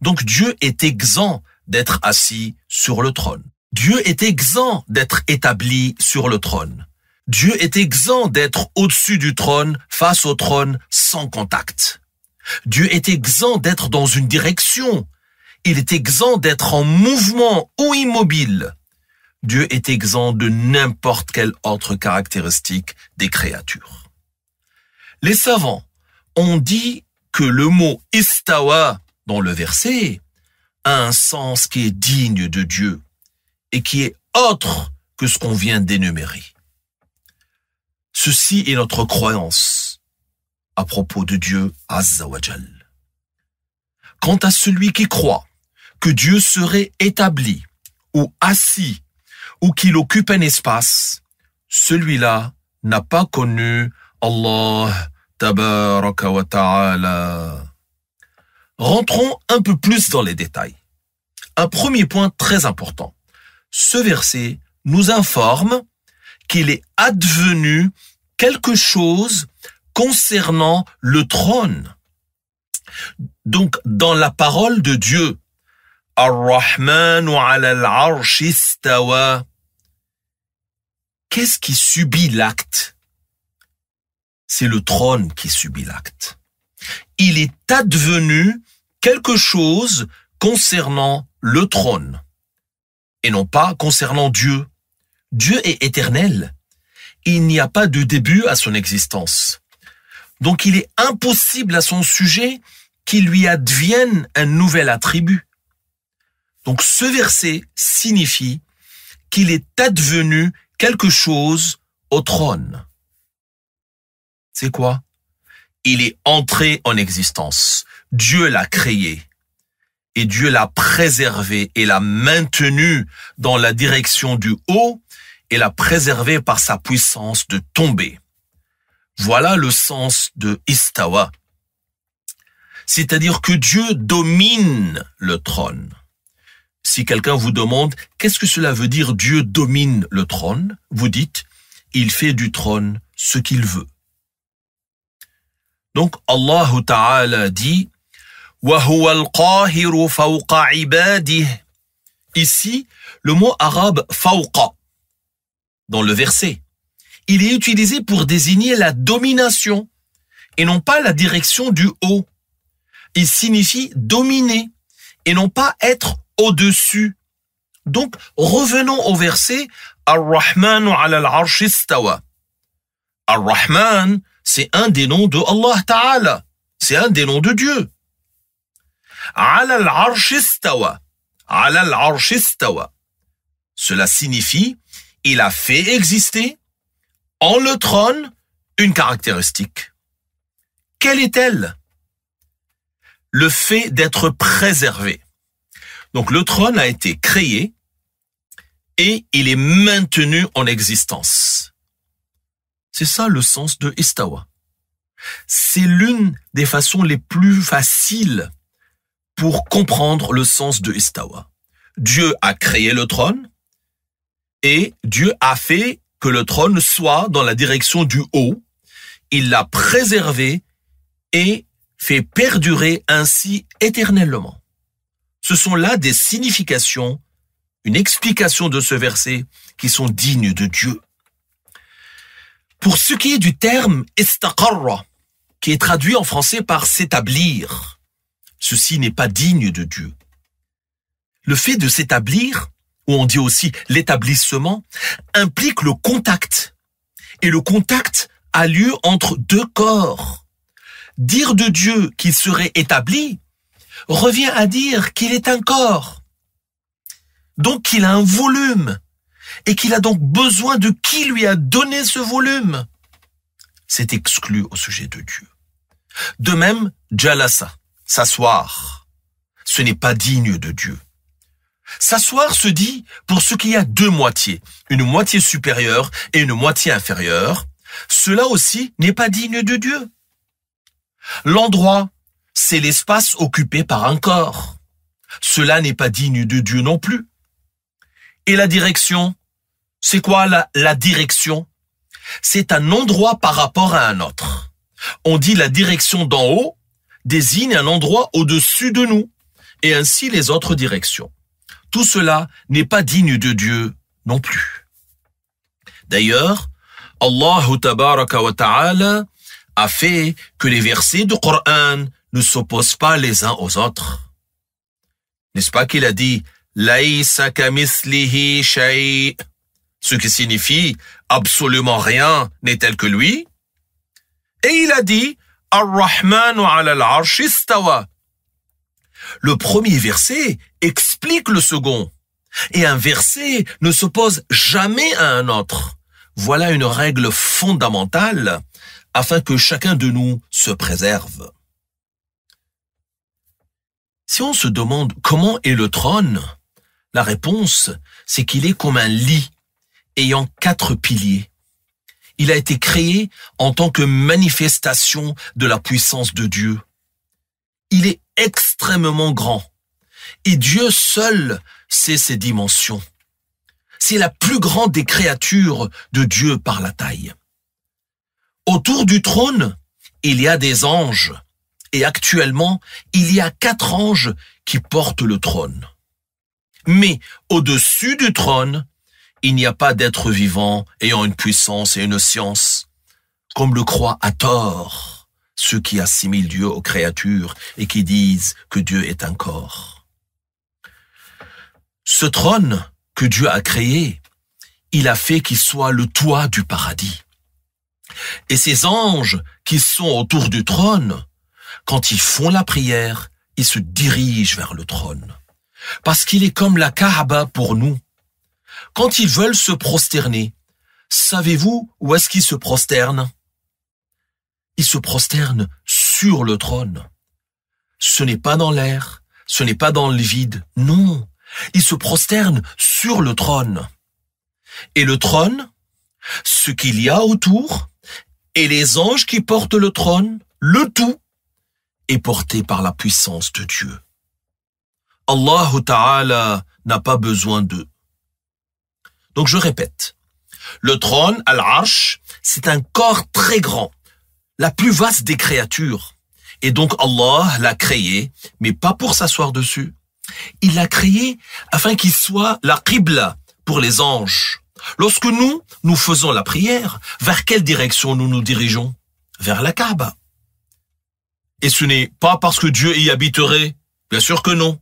Donc Dieu est exempt d'être assis sur le trône. Dieu est exempt d'être établi sur le trône. Dieu est exempt d'être au-dessus du trône, face au trône, sans contact. Dieu est exempt d'être dans une direction. Il est exempt d'être en mouvement ou immobile. Dieu est exempt de n'importe quelle autre caractéristique des créatures. Les savants ont dit que le mot istawa dans le verset a un sens qui est digne de Dieu et qui est autre que ce qu'on vient d'énumérer. Ceci est notre croyance à propos de Dieu Azza wa Jal. Quant à celui qui croit que Dieu serait établi ou assis ou qu'il occupe un espace, celui-là n'a pas connu Allah tabaraka wa ta'ala. Rentrons un peu plus dans les détails. Un premier point très important. Ce verset nous informe qu'il est advenu quelque chose concernant le trône. Donc, dans la parole de Dieu, Ar-Rahmanu ala al-arsh istawa, qu'est-ce qui subit l'acte? C'est le trône qui subit l'acte. Il est advenu quelque chose concernant le trône et non pas concernant Dieu. Dieu est éternel. Il n'y a pas de début à son existence. Donc il est impossible à son sujet qu'il lui advienne un nouvel attribut. Donc ce verset signifie qu'il est advenu quelque chose au trône. C'est quoi? Il est entré en existence. Dieu l'a créé. Et Dieu l'a préservé et l'a maintenu dans la direction du haut et l'a préservé par sa puissance de tomber. Voilà le sens de istawa. C'est-à-dire que Dieu domine le trône. Si quelqu'un vous demande qu'est-ce que cela veut dire Dieu domine le trône, vous dites il fait du trône ce qu'il veut. Donc Allah Ta'ala dit وَهُوَ الْقَاهِرُ فَوْقَ عِبَادِهِ. Ici, le mot arabe fawqa dans le verset, il est utilisé pour désigner la domination et non pas la direction du haut. Il signifie dominer et non pas être au-dessus. Donc, revenons au verset Ar-Rahmanu ala al-arsh istawa. Ar-Rahman, c'est un des noms de Allah Ta'ala. C'est un des noms de Dieu. Ala al-arsh istawa. Ala al-arsh istawa. Cela signifie, il a fait exister en le trône une caractéristique. Quelle est-elle? Le fait d'être préservé. Donc le trône a été créé et il est maintenu en existence. C'est ça le sens de istawa. C'est l'une des façons les plus faciles pour comprendre le sens de istawa. Dieu a créé le trône et Dieu a fait que le trône soit dans la direction du haut. Il l'a préservé et fait perdurer ainsi éternellement. Ce sont là des significations, une explication de ce verset qui sont dignes de Dieu. Pour ce qui est du terme istaqarra, qui est traduit en français par s'établir, ceci n'est pas digne de Dieu. Le fait de s'établir, ou on dit aussi l'établissement, implique le contact. Et le contact a lieu entre deux corps. Dire de Dieu qu'il serait établi revient à dire qu'il est un corps. Donc qu'il a un volume. Et qu'il a donc besoin de qui lui a donné ce volume. C'est exclu au sujet de Dieu. De même, jalasa, s'asseoir. Ce n'est pas digne de Dieu. S'asseoir se dit pour ce qui a deux moitiés, une moitié supérieure et une moitié inférieure. Cela aussi n'est pas digne de Dieu. L'endroit, c'est l'espace occupé par un corps. Cela n'est pas digne de Dieu non plus. Et la direction, c'est quoi la direction? C'est un endroit par rapport à un autre. On dit la direction d'en haut désigne un endroit au-dessus de nous, et ainsi les autres directions. Tout cela n'est pas digne de Dieu non plus. D'ailleurs, Allah Tabaraka wa Ta'ala a fait que les versets du Coran ne s'opposent pas les uns aux autres. N'est-ce pas qu'il a dit « Laïsa kamithlihi shay » ce qui signifie « absolument rien n'est tel que lui ». Et il a dit « Ar-Rahmanu ala al-arsh istawa ». Le premier verset explique le second. Et un verset ne s'oppose jamais à un autre. Voilà une règle fondamentale afin que chacun de nous se préserve. Si on se demande comment est le trône, la réponse, c'est qu'il est comme un lit ayant 4 piliers. Il a été créé en tant que manifestation de la puissance de Dieu. Il est extrêmement grand. Et Dieu seul sait ses dimensions. C'est la plus grande des créatures de Dieu par la taille. Autour du trône, il y a des anges. Et actuellement, il y a 4 anges qui portent le trône. Mais au-dessus du trône, il n'y a pas d'être vivant ayant une puissance et une science, comme le croient à tort ceux qui assimilent Dieu aux créatures et qui disent que Dieu est un corps. Ce trône que Dieu a créé, il a fait qu'il soit le toit du paradis. Et ces anges qui sont autour du trône, quand ils font la prière, ils se dirigent vers le trône. Parce qu'il est comme la Kaaba pour nous. Quand ils veulent se prosterner, savez-vous où est-ce qu'ils se prosternent? Ils se prosternent sur le trône. Ce n'est pas dans l'air, ce n'est pas dans le vide, non. Ils se prosternent sur le trône. Et le trône, ce qu'il y a autour, et les anges qui portent le trône, le tout, est porté par la puissance de Dieu. Allah Ta'ala n'a pas besoin d'eux. Donc je répète, le trône, Al-Arsh, c'est un corps très grand, la plus vaste des créatures. Et donc Allah l'a créé, mais pas pour s'asseoir dessus. Il l'a créé afin qu'il soit la Qibla pour les anges. Lorsque nous faisons la prière, vers quelle direction nous nous dirigeons? Vers la Kaaba. Et ce n'est pas parce que Dieu y habiterait, bien sûr que non.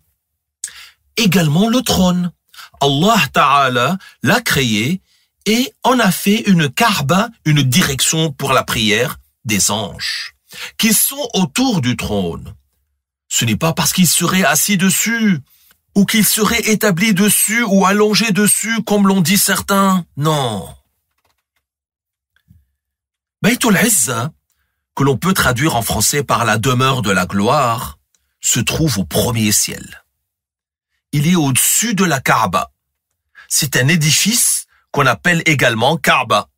Également le trône. Allah Ta'ala l'a créé et en a fait une Kaaba, une direction pour la prière des anges, qui sont autour du trône. Ce n'est pas parce qu'ils seraient assis dessus, ou qu'ils seraient établis dessus ou allongés dessus, comme l'ont dit certains. Non. Baytul Izza, que l'on peut traduire en français par la demeure de la gloire, se trouve au premier ciel. Il est au-dessus de la Kaaba. C'est un édifice qu'on appelle également Kaaba.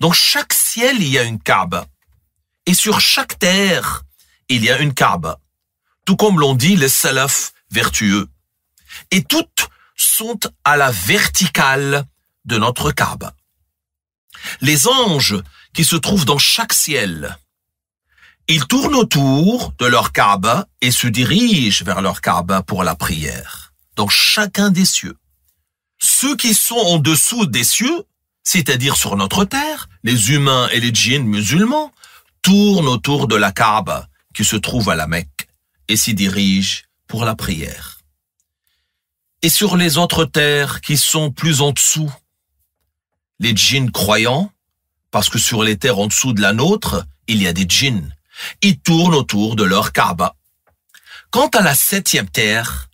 Dans chaque ciel, il y a une Kaaba. Et sur chaque terre, il y a une Kaaba. Tout comme l'ont dit les salafs vertueux. Et toutes sont à la verticale de notre Kaaba. Les anges qui se trouvent dans chaque ciel, ils tournent autour de leur Kaaba et se dirigent vers leur Kaaba pour la prière, dans chacun des cieux. Ceux qui sont en dessous des cieux, c'est-à-dire sur notre terre, les humains et les djinns musulmans, tournent autour de la Kaaba qui se trouve à la Mecque et s'y dirigent pour la prière. Et sur les autres terres qui sont plus en dessous, les djinns croyants, parce que sur les terres en dessous de la nôtre, il y a des djinns, ils tournent autour de leur Kaaba. Quant à la 7e terre,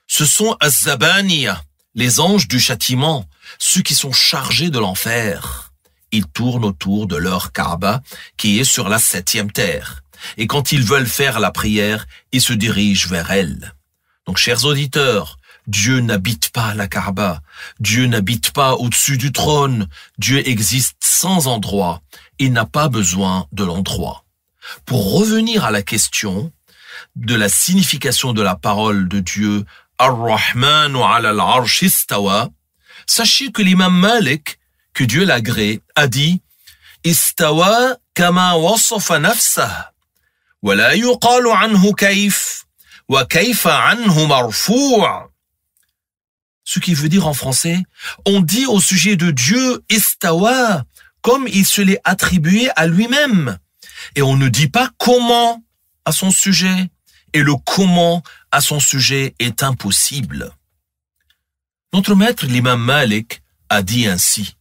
ce sont Az-Zabaniya, les anges du châtiment, ceux qui sont chargés de l'enfer. Ils tournent autour de leur Kaaba, qui est sur la 7e terre. Et quand ils veulent faire la prière, ils se dirigent vers elle. Donc, chers auditeurs, Dieu n'habite pas la Kaaba. Dieu n'habite pas au-dessus du trône. Dieu existe sans endroit. Il n'a pas besoin de l'endroit. Pour revenir à la question de la signification de la parole de Dieu, Ar-Rahmanu ala al-Arsh istawa, sachez que l'imam Malik, que Dieu l'agrée, a dit Istawa kama wasafa nafsah, wa la yuqalu anhu kayf, wa kayfa anhu marfou'. Ce qui veut dire en français, on dit au sujet de Dieu Istawa, comme il se l'est attribué à lui-même. Et on ne dit pas comment à son sujet. Et le comment à son sujet est impossible. Notre maître, l'imam Malik, a dit ainsi.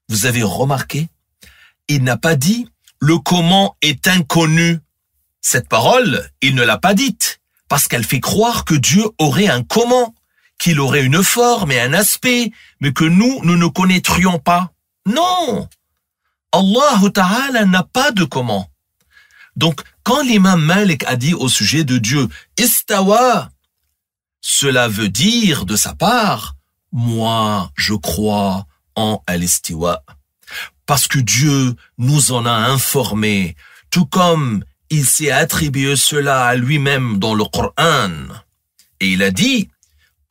Vous avez remarqué, il n'a pas dit le comment est inconnu. Cette parole, il ne l'a pas dite, parce qu'elle fait croire que Dieu aurait un comment, qu'il aurait une forme et un aspect, mais que nous ne connaîtrions pas. Non! Allah Ta'ala n'a pas de comment. Donc, quand l'imam Malik a dit au sujet de Dieu « Istawa », cela veut dire de sa part « Moi, je crois en al-istiwa ». parce que Dieu nous en a informés, tout comme il s'est attribué cela à lui-même dans le Coran. Et il a dit,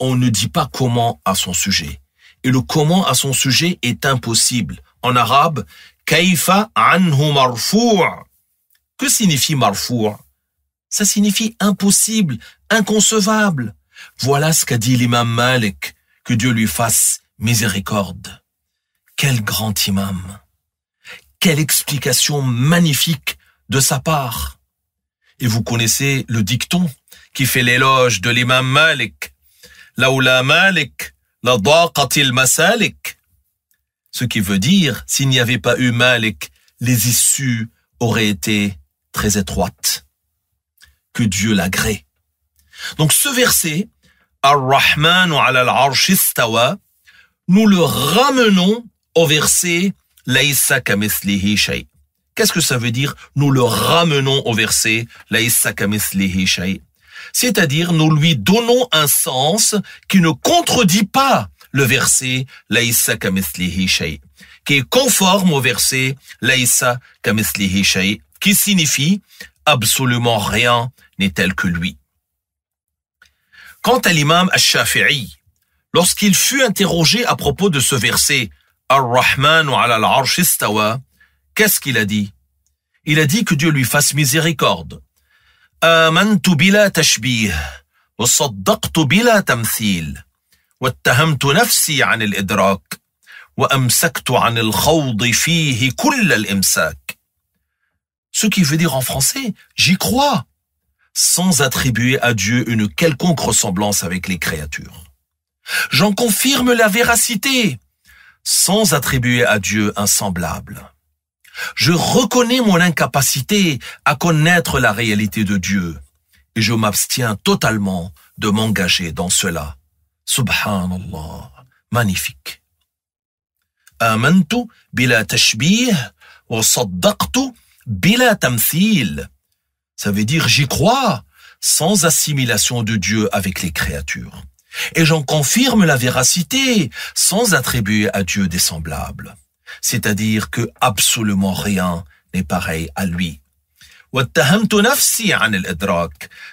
on ne dit pas comment à son sujet. Et le comment à son sujet est impossible. En arabe, kayfa anhu marfou'. Que signifie marfou'? Ça signifie impossible, inconcevable. Voilà ce qu'a dit l'imam Malik, que Dieu lui fasse miséricorde. Quel grand imam! Quelle explication magnifique de sa part! Et vous connaissez le dicton qui fait l'éloge de l'imam Malik. Laoula Malik, la daqatil masalik. Ce qui veut dire, s'il n'y avait pas eu Malik, les issues auraient été très étroites. Que Dieu l'agrée. Donc ce verset, Ar-Rahmanu ala al-arsh istawa, nous le ramenons au verset Laïsa kamithlihi shay. Qu'est-ce que ça veut dire? Nous le ramenons au verset Laïsa kamithlihi shay. C'est-à-dire, nous lui donnons un sens qui ne contredit pas le verset Laïsa kamithlihi shay, qui est conforme au verset Laïsa kamithlihi shay, qui signifie absolument rien n'est tel que lui. Quant à l'imam al-Shafi'i, lorsqu'il fut interrogé à propos de ce verset Ar-Rahmanu ala al-arsh istawa, qu'est-ce qu'il a dit? Il a dit que Dieu lui fasse miséricorde. Amantu bila tashbih, wa saddaqtu bila tamthil, wa attahamtu nafsi an al-idrak, wa amsaktu an al-khawd fihi kull al-imsak. Ce qui veut dire en français, j'y crois, sans attribuer à Dieu une quelconque ressemblance avec les créatures. J'en confirme la véracité, sans attribuer à Dieu un semblable. Je reconnais mon incapacité à connaître la réalité de Dieu et je m'abstiens totalement de m'engager dans cela. Subhanallah, magnifique. Amantu bila tashbih wa saddaqtu bila tamthil. Ça veut dire j'y crois, sans assimilation de Dieu avec les créatures. Et j'en confirme la véracité, sans attribuer à Dieu des semblables. C'est-à-dire que absolument rien n'est pareil à lui.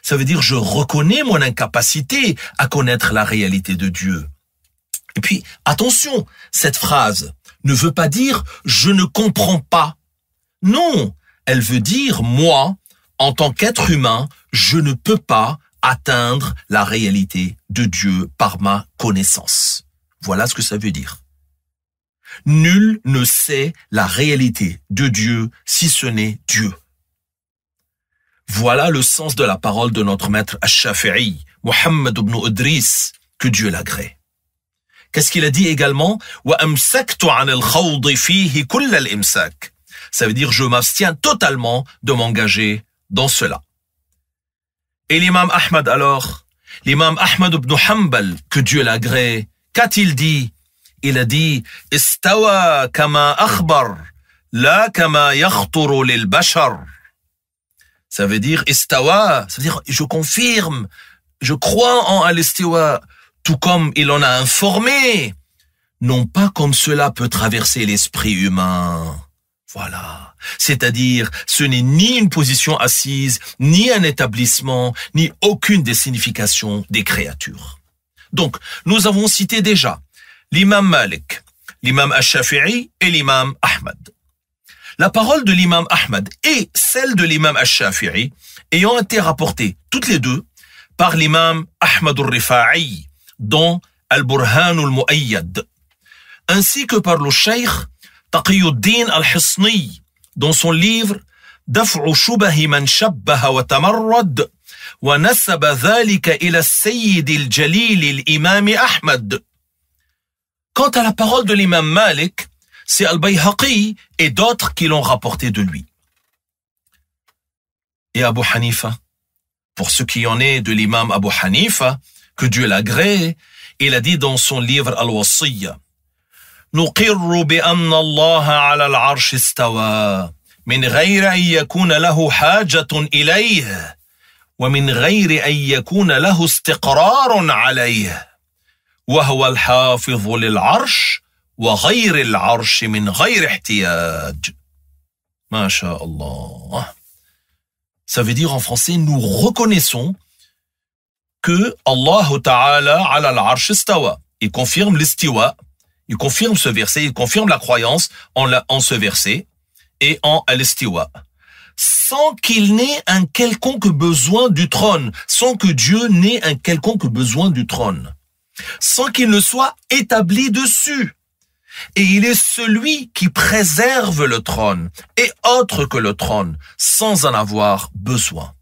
Ça veut dire je reconnais mon incapacité à connaître la réalité de Dieu. Et puis, attention, cette phrase ne veut pas dire je ne comprends pas. Non, elle veut dire moi, en tant qu'être humain, je ne peux pas atteindre la réalité de Dieu par ma connaissance. Voilà ce que ça veut dire. Nul ne sait la réalité de Dieu si ce n'est Dieu. Voilà le sens de la parole de notre maître al-Shafi'i, Muhammad ibn Idris, que Dieu l'agrée. Qu'est-ce qu'il a dit également? Wa amsaktu an al-khawd fihi kull al-imsak. Ça veut dire je m'abstiens totalement de m'engager dans cela. Et l'imam Ahmad alors, l'imam Ahmad ibn Hanbal, que Dieu l'agrée, qu'a-t-il dit? Il a dit istawa kama akhbar la kama yakhturu lil bashar. Ça veut dire istawa, ça veut dire je confirme, je crois en al-istiwa, tout comme il en a informé, non pas comme cela peut traverser l'esprit humain. Voilà. C'est-à-dire, ce n'est ni une position assise, ni un établissement, ni aucune des significations des créatures. Donc, nous avons cité déjà l'imam Malik, l'imam al-Shafi'i et l'imam Ahmad. La parole de l'imam Ahmad et celle de l'imam al-Shafi'i ayant été rapportées toutes les deux par l'imam Ahmad al-Rifa'i dans Al-Burhan al-Mu'ayyad, ainsi que par le cheikh Taqiyuddin al-Hisni dans son livre Daf'u shubahi man shabbaha wa tamarrad wa nasaba dhalika ila as-sayyid al-jalil al-imam Ahmad. Quant à la parole de l'imam Malik, c'est Al-Bayhaqi et d'autres qui l'ont rapporté de lui. Et Abu Hanifa, pour ce qui en est de l'imam Abu Hanifa, que Dieu l'agrée, il a dit dans son livre Al-Wasiyya, نقر بأن الله على العرش استوى من غير أن يكون له حاجة إليه ومن غير أن يكون له استقرار عليه وهو الحافظ للعرش وغير العرش من غير احتياج. ما شاء Allah. Ça veut dire en français, nous reconnaissons que Allah Ta'ala ala al-arsh istawa. Il confirme l'istiwa, il confirme ce verset, il confirme la croyance en ce verset et en al-istiwa. Sans qu'il n'ait un quelconque besoin du trône, sans que Dieu n'ait un quelconque besoin du trône, sans qu'il ne soit établi dessus. Et il est celui qui préserve le trône et autre que le trône, sans en avoir besoin.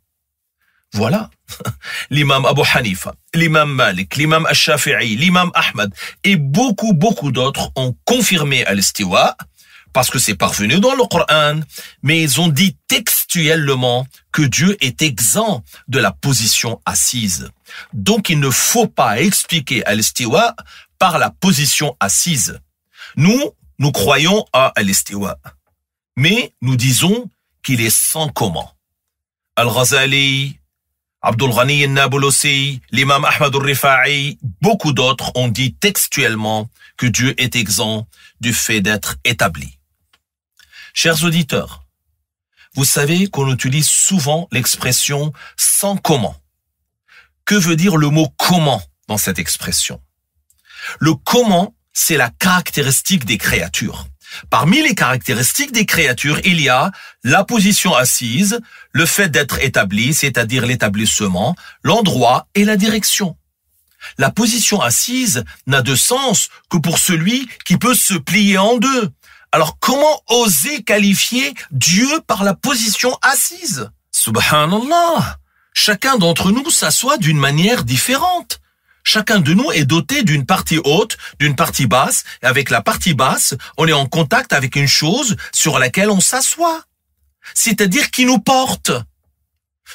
Voilà. L'imam Abu Hanifa, l'imam Malik, l'imam Al-Shafi'i, l'imam Ahmad et beaucoup d'autres ont confirmé al-istiwa parce que c'est parvenu dans le Coran, mais ils ont dit textuellement que Dieu est exempt de la position assise. Donc il ne faut pas expliquer al-istiwa par la position assise. Nous croyons à al-istiwa, mais nous disons qu'il est sans comment. Al-Ghazali, Abdul Ghani al-Nabulusi, l'imam Ahmad al-Rifa'i, beaucoup d'autres ont dit textuellement que Dieu est exempt du fait d'être établi. Chers auditeurs, vous savez qu'on utilise souvent l'expression « sans comment ». Que veut dire le mot « comment » dans cette expression? Le « comment », c'est la caractéristique des créatures. Parmi les caractéristiques des créatures, il y a la position assise, le fait d'être établi, c'est-à-dire l'établissement, l'endroit et la direction. La position assise n'a de sens que pour celui qui peut se plier en deux. Alors comment oser qualifier Dieu par la position assise? Subhanallah! Chacun d'entre nous s'assoit d'une manière différente. Chacun de nous est doté d'une partie haute, d'une partie basse, et avec la partie basse, on est en contact avec une chose sur laquelle on s'assoit. C'est-à-dire qui nous porte.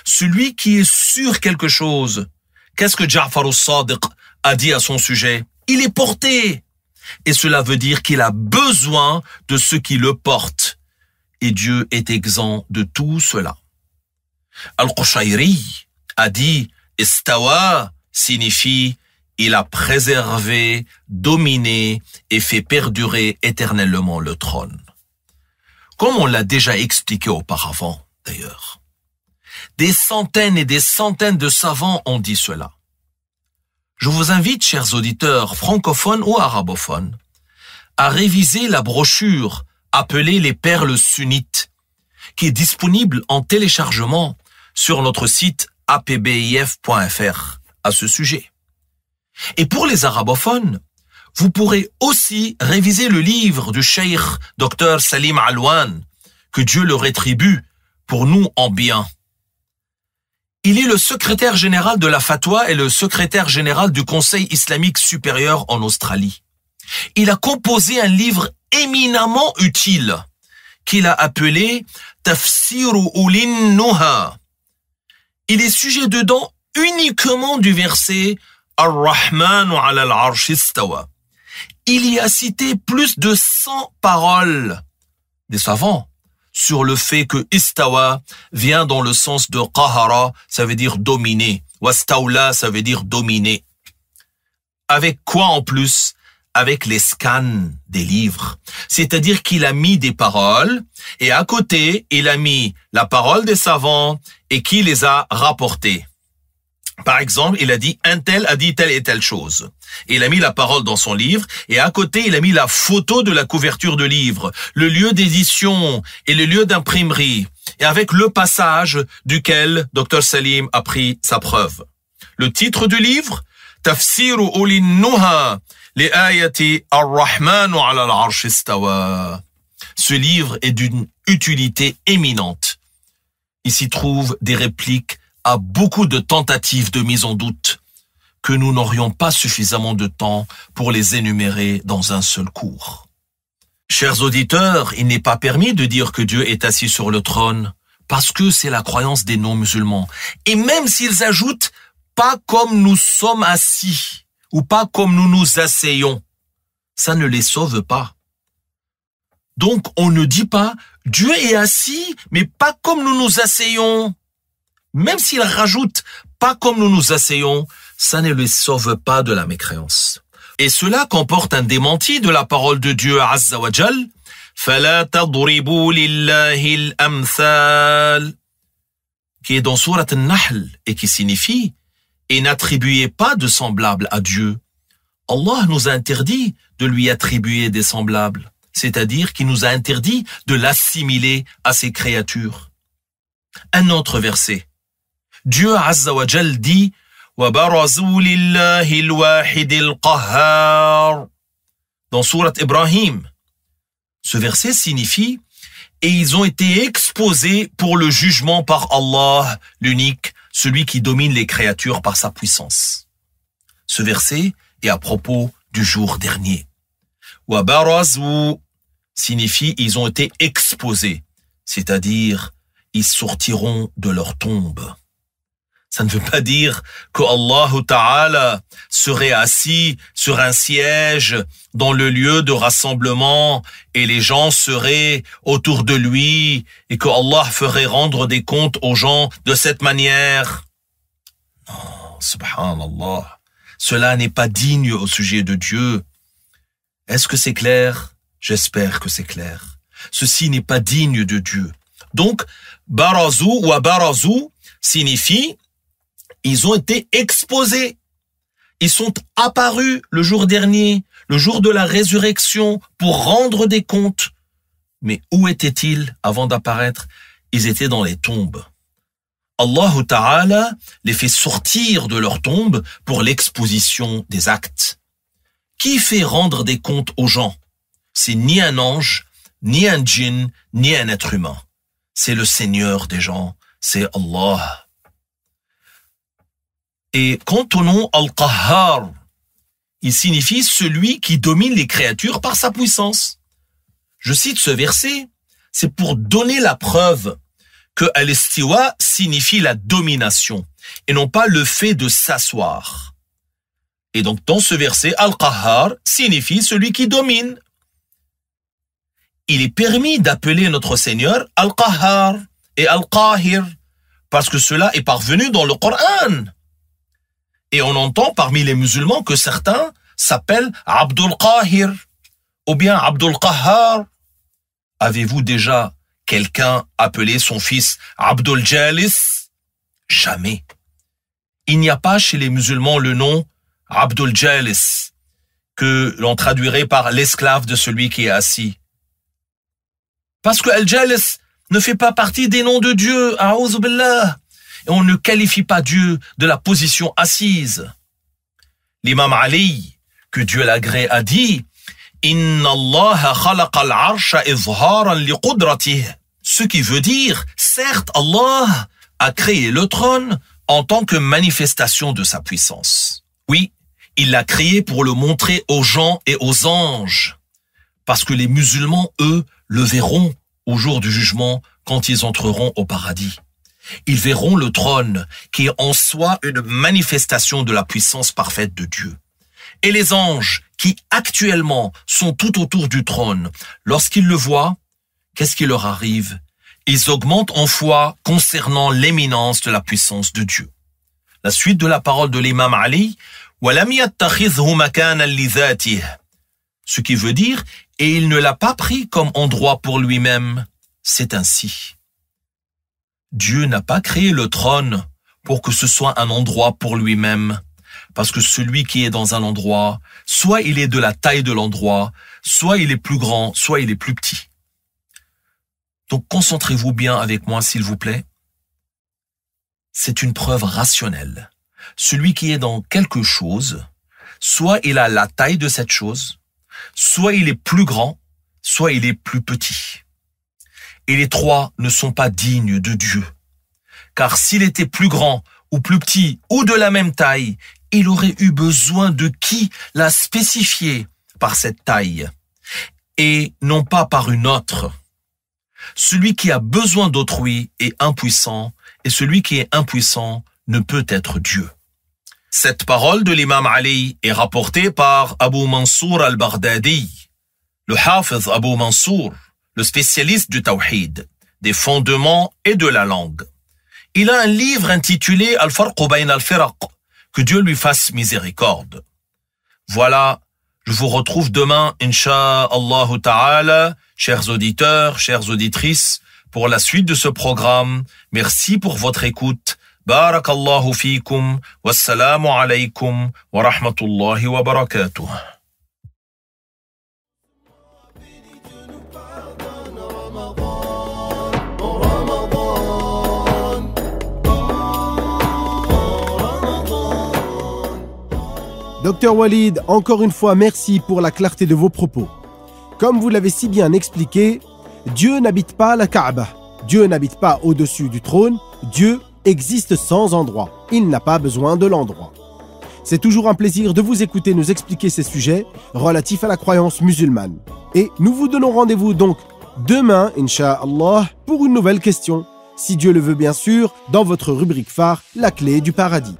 Celui qui est sur quelque chose. Qu'est-ce que Ja'far al-Sadiq a dit à son sujet? Il est porté. Et cela veut dire qu'il a besoin de ce qui le porte. Et Dieu est exempt de tout cela. Al-Qushayri a dit « Istawa » signifie « il a préservé, dominé et fait perdurer éternellement le trône ». Comme on l'a déjà expliqué auparavant, d'ailleurs. Des centaines et des centaines de savants ont dit cela. Je vous invite, chers auditeurs francophones ou arabophones, à réviser la brochure appelée Les Perles sunnites, qui est disponible en téléchargement sur notre site apbif.fr à ce sujet. Et pour les arabophones, vous pourrez aussi réviser le livre du cheikh Dr Salim Alwan, que Dieu le rétribue pour nous en bien. Il est le secrétaire général de la Fatwa et le secrétaire général du Conseil islamique supérieur en Australie. Il a composé un livre éminemment utile qu'il a appelé Tafsiru Ulin Nuha. Il est sujet dedans uniquement du verset Ar-Rahmanu ala al-Arsh istawa. Il y a cité plus de 100 paroles des savants sur le fait que istawa vient dans le sens de qahara, ça veut dire dominer, wastawla, ça veut dire dominer. Avec quoi en plus? Avec les scans des livres. C'est-à-dire qu'il a mis des paroles et à côté, il a mis la parole des savants et qui les a rapportées. Par exemple, il a dit un tel a dit telle et telle chose. Il a mis la parole dans son livre et à côté, il a mis la photo de la couverture de livre, le lieu d'édition et le lieu d'imprimerie et avec le passage duquel Dr Salim a pris sa preuve. Le titre du livre, Tafsiru Ulin Nuha li ayati Ar-Rahmanu ala al-Arsh istawa. Ce livre est d'une utilité éminente. Il s'y trouve des répliques à beaucoup de tentatives de mise en doute que nous n'aurions pas suffisamment de temps pour les énumérer dans un seul cours. Chers auditeurs, il n'est pas permis de dire que Dieu est assis sur le trône parce que c'est la croyance des non-musulmans. Et même s'ils ajoutent « pas comme nous sommes assis » ou « pas comme nous nous asseyons », ça ne les sauve pas. Donc on ne dit pas « Dieu est assis, mais pas comme nous nous asseyons ». Même s'ils rajoutent « pas comme nous nous asseyons », ça ne les sauve pas de la mécréance. Et cela comporte un démenti de la parole de Dieu Azza wa Jal. فَلَا تَضْرِبُوا لِلَّهِ الْأَمْثَالِ, qui est dans Surat An-Nahl et qui signifie « Et n'attribuez pas de semblables à Dieu ». Allah nous a interdit de lui attribuer des semblables, c'est-à-dire qu'il nous a interdit de l'assimiler à ses créatures. Un autre verset. Dieu Azza wa Jal dit وَبَرَزُوا لِلَّهِ الْوَاحِدِ الْقَهَّارِ dans Surat Ibrahim. Ce verset signifie « Et ils ont été exposés pour le jugement par Allah, l'unique, celui qui domine les créatures par sa puissance. » Ce verset est à propos du jour dernier. « وَبَرَزُوا » signifie « ils ont été exposés », c'est-à-dire « ils sortiront de leur tombe ». Ça ne veut pas dire que Allah Ta'ala serait assis sur un siège dans le lieu de rassemblement et les gens seraient autour de lui et que Allah ferait rendre des comptes aux gens de cette manière. Non, subhanallah. Cela n'est pas digne au sujet de Dieu. Est-ce que c'est clair? J'espère que c'est clair. Ceci n'est pas digne de Dieu. Donc, barazu ou abarazu signifie ils ont été exposés. Ils sont apparus le jour dernier, le jour de la résurrection, pour rendre des comptes. Mais où étaient-ils avant d'apparaître? Ils étaient dans les tombes. Allah Ta'ala les fait sortir de leur tombe pour l'exposition des actes. Qui fait rendre des comptes aux gens? C'est ni un ange, ni un djinn, ni un être humain. C'est le Seigneur des gens, c'est Allah. Et quant au nom Al-Qahhar, il signifie celui qui domine les créatures par sa puissance. Je cite ce verset, c'est pour donner la preuve que Al-Istiwa signifie la domination et non pas le fait de s'asseoir. Et donc dans ce verset, Al-Qahhar signifie celui qui domine. Il est permis d'appeler notre Seigneur Al-Qahhar et Al-Qahir parce que cela est parvenu dans le Coran. Et on entend parmi les musulmans que certains s'appellent Abdul Qahir ou bien Abdul Qahhar. Avez-vous déjà quelqu'un appelé son fils Abdul Jalis? Jamais. Il n'y a pas chez les musulmans le nom Abdul Jalis que l'on traduirait par l'esclave de celui qui est assis. Parce que Al-Jalis ne fait pas partie des noms de Dieu. A'oudhu billah. Et on ne qualifie pas Dieu de la position assise. L'imam Ali, que Dieu l'agrée, a dit « Inna Allah khalaqa al-arsha izharan li qudratihi » ce qui veut dire, certes, Allah a créé le trône en tant que manifestation de sa puissance. Oui, il l'a créé pour le montrer aux gens et aux anges. Parce que les musulmans, eux, le verront au jour du jugement quand ils entreront au paradis. Ils verront le trône qui est en soi une manifestation de la puissance parfaite de Dieu. Et les anges qui actuellement sont tout autour du trône, lorsqu'ils le voient, qu'est-ce qui leur arrive? Ils augmentent en foi concernant l'éminence de la puissance de Dieu. La suite de la parole de l'imam Ali, وَلَمْ يَتَّخِذْهُ مَكَانًا لِذَاتِهِ ce qui veut dire, et il ne l'a pas pris comme endroit pour lui-même. C'est ainsi. Dieu n'a pas créé le trône pour que ce soit un endroit pour lui-même. Parce que celui qui est dans un endroit, soit il est de la taille de l'endroit, soit il est plus grand, soit il est plus petit. Donc concentrez-vous bien avec moi, s'il vous plaît. C'est une preuve rationnelle. Celui qui est dans quelque chose, soit il a la taille de cette chose, soit il est plus grand, soit il est plus petit. Et les trois ne sont pas dignes de Dieu. Car s'il était plus grand ou plus petit ou de la même taille, il aurait eu besoin de qui l'a spécifié par cette taille et non pas par une autre. Celui qui a besoin d'autrui est impuissant et celui qui est impuissant ne peut être Dieu. Cette parole de l'imam Ali est rapportée par Abu Mansour al-Baghdadi, le Hafiz Abu Mansour, le spécialiste du tawhid, des fondements et de la langue. Il a un livre intitulé Al-Farq bayna al-Firaq, que Dieu lui fasse miséricorde. Voilà Je vous retrouve demain, Inch'Allah Ta'ala, chers auditeurs, chères auditrices, pour la suite de ce programme. Merci pour votre écoute. Barakallahu fikum. Wassalamu alaykum wa rahmatullahi wa barakatuh. Docteur Walid, encore une fois, merci pour la clarté de vos propos. Comme vous l'avez si bien expliqué, Dieu n'habite pas la Kaaba. Dieu n'habite pas au-dessus du trône. Dieu existe sans endroit. Il n'a pas besoin de l'endroit. C'est toujours un plaisir de vous écouter nous expliquer ces sujets relatifs à la croyance musulmane. Et nous vous donnons rendez-vous donc demain, Inch'Allah, pour une nouvelle question. Si Dieu le veut bien sûr, dans votre rubrique phare, la clé du paradis.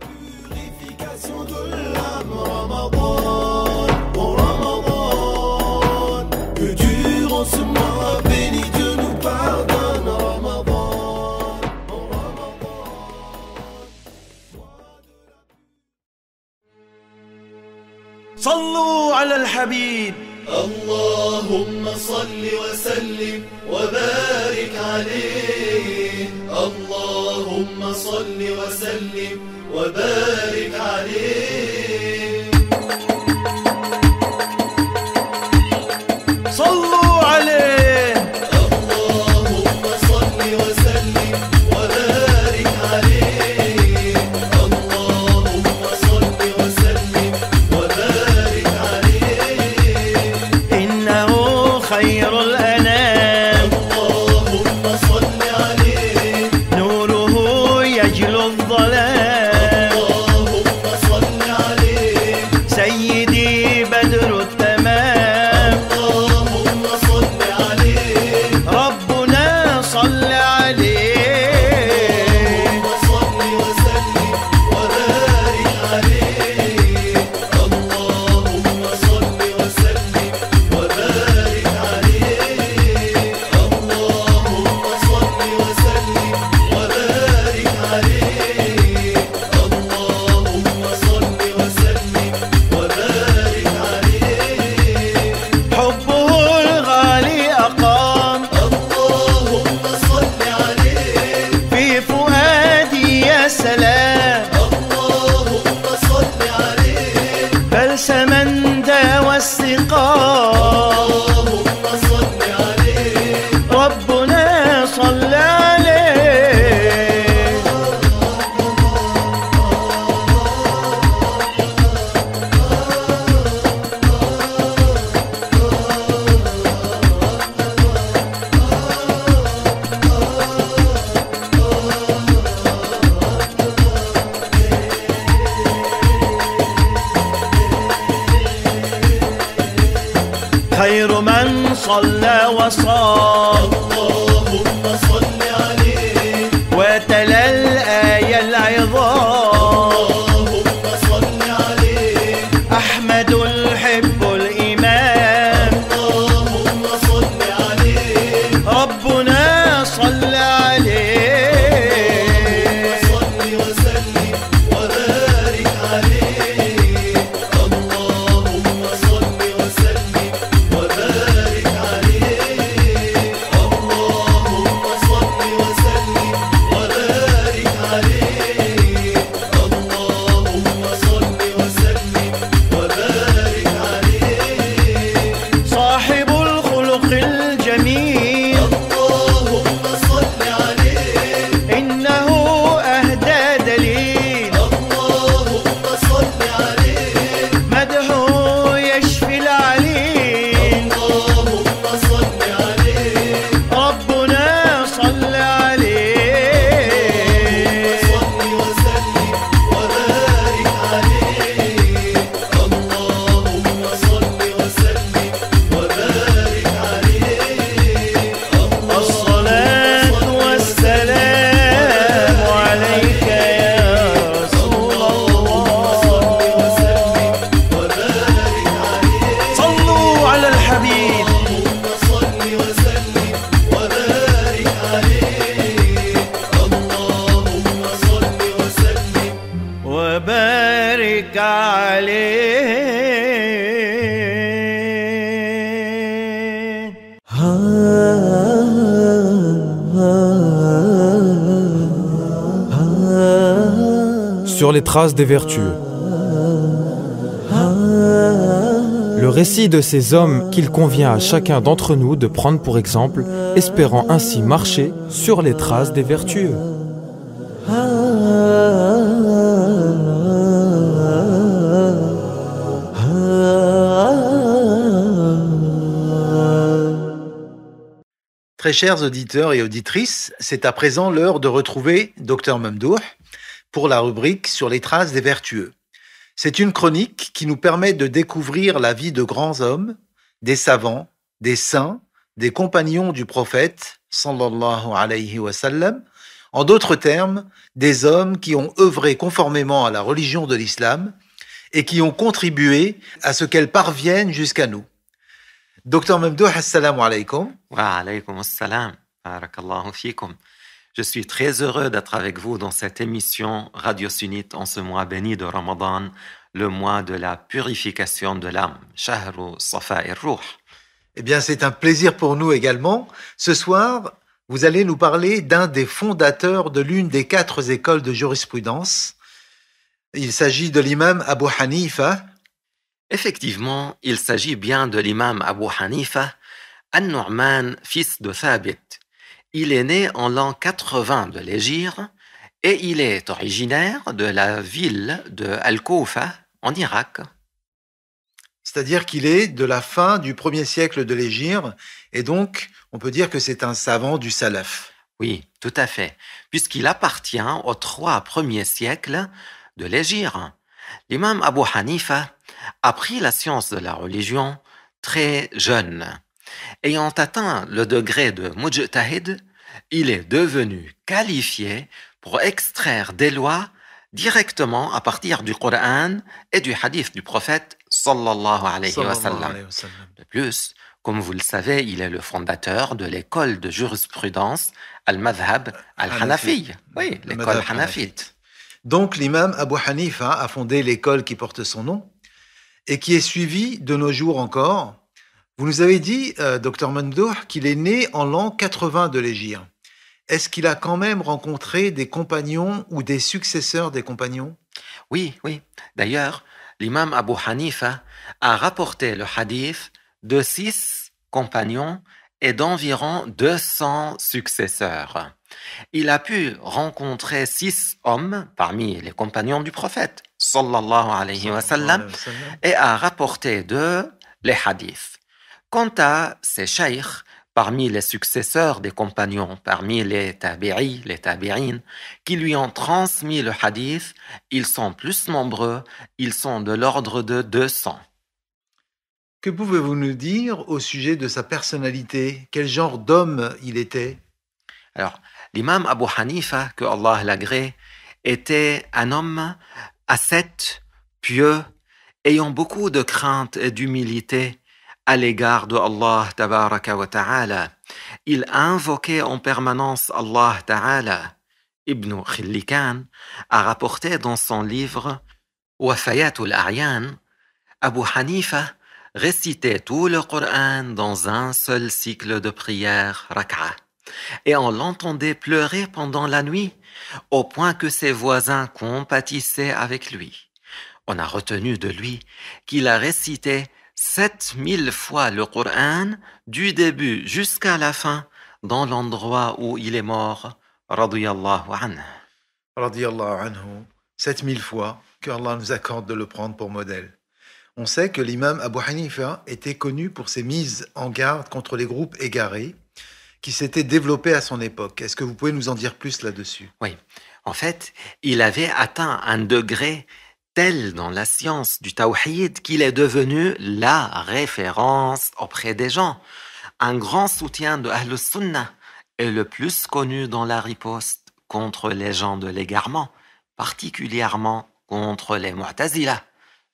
صلوا على الحبيب اللهم صل وسلم وبارك عليه اللهم صل وسلم وبارك عليه صلوا عليه اللهم صل وسلم وبارك عليه اللهم صل وسلم وبارك عليه إنه خير الأنام اللهم صل عليه نوره يجلو الظلام اللهم صل عليه سيدي بدر التمام اللهم صل عليه ربنا صل عليه صل وسلم وبارك عليه اللهم صل وسلم وبارك عليه اللهم صل وسلم وبارك عليه اللهم صل وسلم وبارك عليه حبه الغالي أقام اللهم صل عليه في فؤادي يا سلام اللهم صل عليه بلسما داوى السقام اللهم صل عليه ربنا صل عليه خير من صلى وصام اللهم صل عليه وتلا الآية العظام اللهم صل عليه أحمد الحب الإمام اللهم صل عليه ربنا صل عليه صل وسلم وبارك عليه اللهم صل وسلم وبارك عليه اللهم صل وسلم وبارك عليه اللهم صل وسلم وبارك عليه صاحب الخلق الجميل اللهم صل عليه إنه أهدى دليل اللهم صل عليه مدحه يشفي العليل اللهم صل عليه ربنا صل عليه صل وسلم وبارك عليه اللهم صل وسلم وبارك عليه الصلاة والسلام عليك يا رسول الله صلوا على الحبيب صل وسلم وبارك عليه اللهم صل وسلم وبارك عليه Sur les traces des vertueux. Le récit de ces hommes qu'il convient à chacun d'entre nous de prendre pour exemple, espérant ainsi marcher sur les traces des vertueux. Très chers auditeurs et auditrices, c'est à présent l'heure de retrouver Dr Mamdouh pour la rubrique sur les traces des vertueux. C'est une chronique qui nous permet de découvrir la vie de grands hommes, des savants, des saints, des compagnons du prophète, sallallahu alayhi wa sallam, en d'autres termes, des hommes qui ont œuvré conformément à la religion de l'islam et qui ont contribué à ce qu'elle parvienne jusqu'à nous. Docteur Mamdouh, assalamu alaikum. Wa alaykum assalam. Barakallahu fikum. Je suis très heureux d'être avec vous dans cette émission Radio Sunnite en ce mois béni de Ramadan, le mois de la purification de l'âme, Shahru Safa'ir Ruh. Eh bien, c'est un plaisir pour nous également. Ce soir, vous allez nous parler d'un des fondateurs de l'une des 4 écoles de jurisprudence. Il s'agit de l'imam Abu Hanifa. Effectivement, il s'agit bien de l'imam Abu Hanifa, An-Nu'man, fils de Thabit. Il est né en l'an 80 de l'Hégire et il est originaire de la ville de Al-Koufa, en Irak. C'est-à-dire qu'il est de la fin du 1er siècle de l'Hégire et donc on peut dire que c'est un savant du Salaf. Oui, tout à fait, puisqu'il appartient aux 3 premiers siècles de l'Hégire. L'imam Abu Hanifa a pris la science de la religion très jeune. Ayant atteint le degré de mujtahid, il est devenu qualifié pour extraire des lois directement à partir du Coran et du hadith du prophète sallallahu alayhi wa sallam. De plus, comme vous le savez, il est le fondateur de l'école de jurisprudence Al-Madhhab Al-Hanafi. Oui, l'école hanafite. Donc l'imam Abu Hanifa a fondé l'école qui porte son nom et qui est suivie de nos jours encore. Vous nous avez dit, Dr Mamdouh, qu'il est né en l'an 80 de l'Hégire. Est-ce qu'il a quand même rencontré des compagnons ou des successeurs des compagnons? Oui, oui. D'ailleurs, l'imam Abu Hanifa a rapporté le hadith de 6 compagnons et d'environ 200 successeurs. Il a pu rencontrer 6 hommes parmi les compagnons du prophète, sallallahu alayhi wa sallam, et a rapporté d'eux les hadiths. Quant à ces cheikh, parmi les successeurs des compagnons, parmi les tabi'i, les tabi'in, qui lui ont transmis le hadith, ils sont plus nombreux, ils sont de l'ordre de 200. Que pouvez-vous nous dire au sujet de sa personnalité? Quel genre d'homme il était? Alors, l'imam Abu Hanifa, que Allah l'agrée, était un homme ascète, pieux, ayant beaucoup de crainte et d'humilité à l'égard de Allah tabaraka wa ta'ala. Il invoquait en permanence Allah ta'ala. Ibn Khillikan a rapporté dans son livre Wafayatul A'yan, Abu Hanifa récitait tout le Coran dans un seul cycle de prière, rak'a. Et on l'entendait pleurer pendant la nuit, au point que ses voisins compatissaient avec lui. On a retenu de lui qu'il a récité 7000 fois le Coran, du début jusqu'à la fin, dans l'endroit où il est mort, radiyallahu anhu. Radiyallahu anhu, 7000 fois, que Allah nous accorde de le prendre pour modèle. On sait que l'imam Abu Hanifa était connu pour ses mises en garde contre les groupes égarés qui s'étaient développés à son époque. Est-ce que vous pouvez nous en dire plus là-dessus? Oui. En fait, il avait atteint un degré tel dans la science du tawhid qu'il est devenu la référence auprès des gens. Un grand soutien de Ahl Sunnah est le plus connu dans la riposte contre les gens de l'égarement, particulièrement contre les Mu'tazila.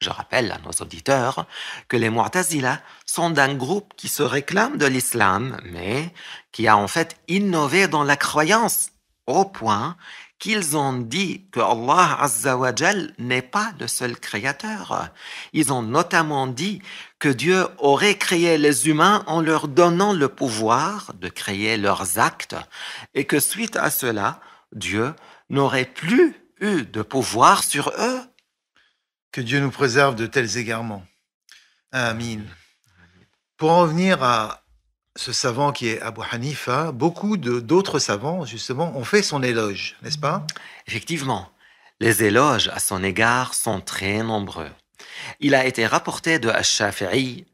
Je rappelle à nos auditeurs que les Mu'tazila sont d'un groupe qui se réclame de l'islam, mais qui a en fait innové dans la croyance, au point qu'ils ont dit que Allah Azza wa Jal n'est pas le seul créateur. Ils ont notamment dit que Dieu aurait créé les humains en leur donnant le pouvoir de créer leurs actes et que suite à cela, Dieu n'aurait plus eu de pouvoir sur eux. Que Dieu nous préserve de tels égarements. Amin. Pour en revenir à ce savant qui est Abu Hanifa, beaucoup d'autres savants, justement, ont fait son éloge, n'est-ce pas? Effectivement, les éloges à son égard sont très nombreux. Il a été rapporté de Ash-Shafi'i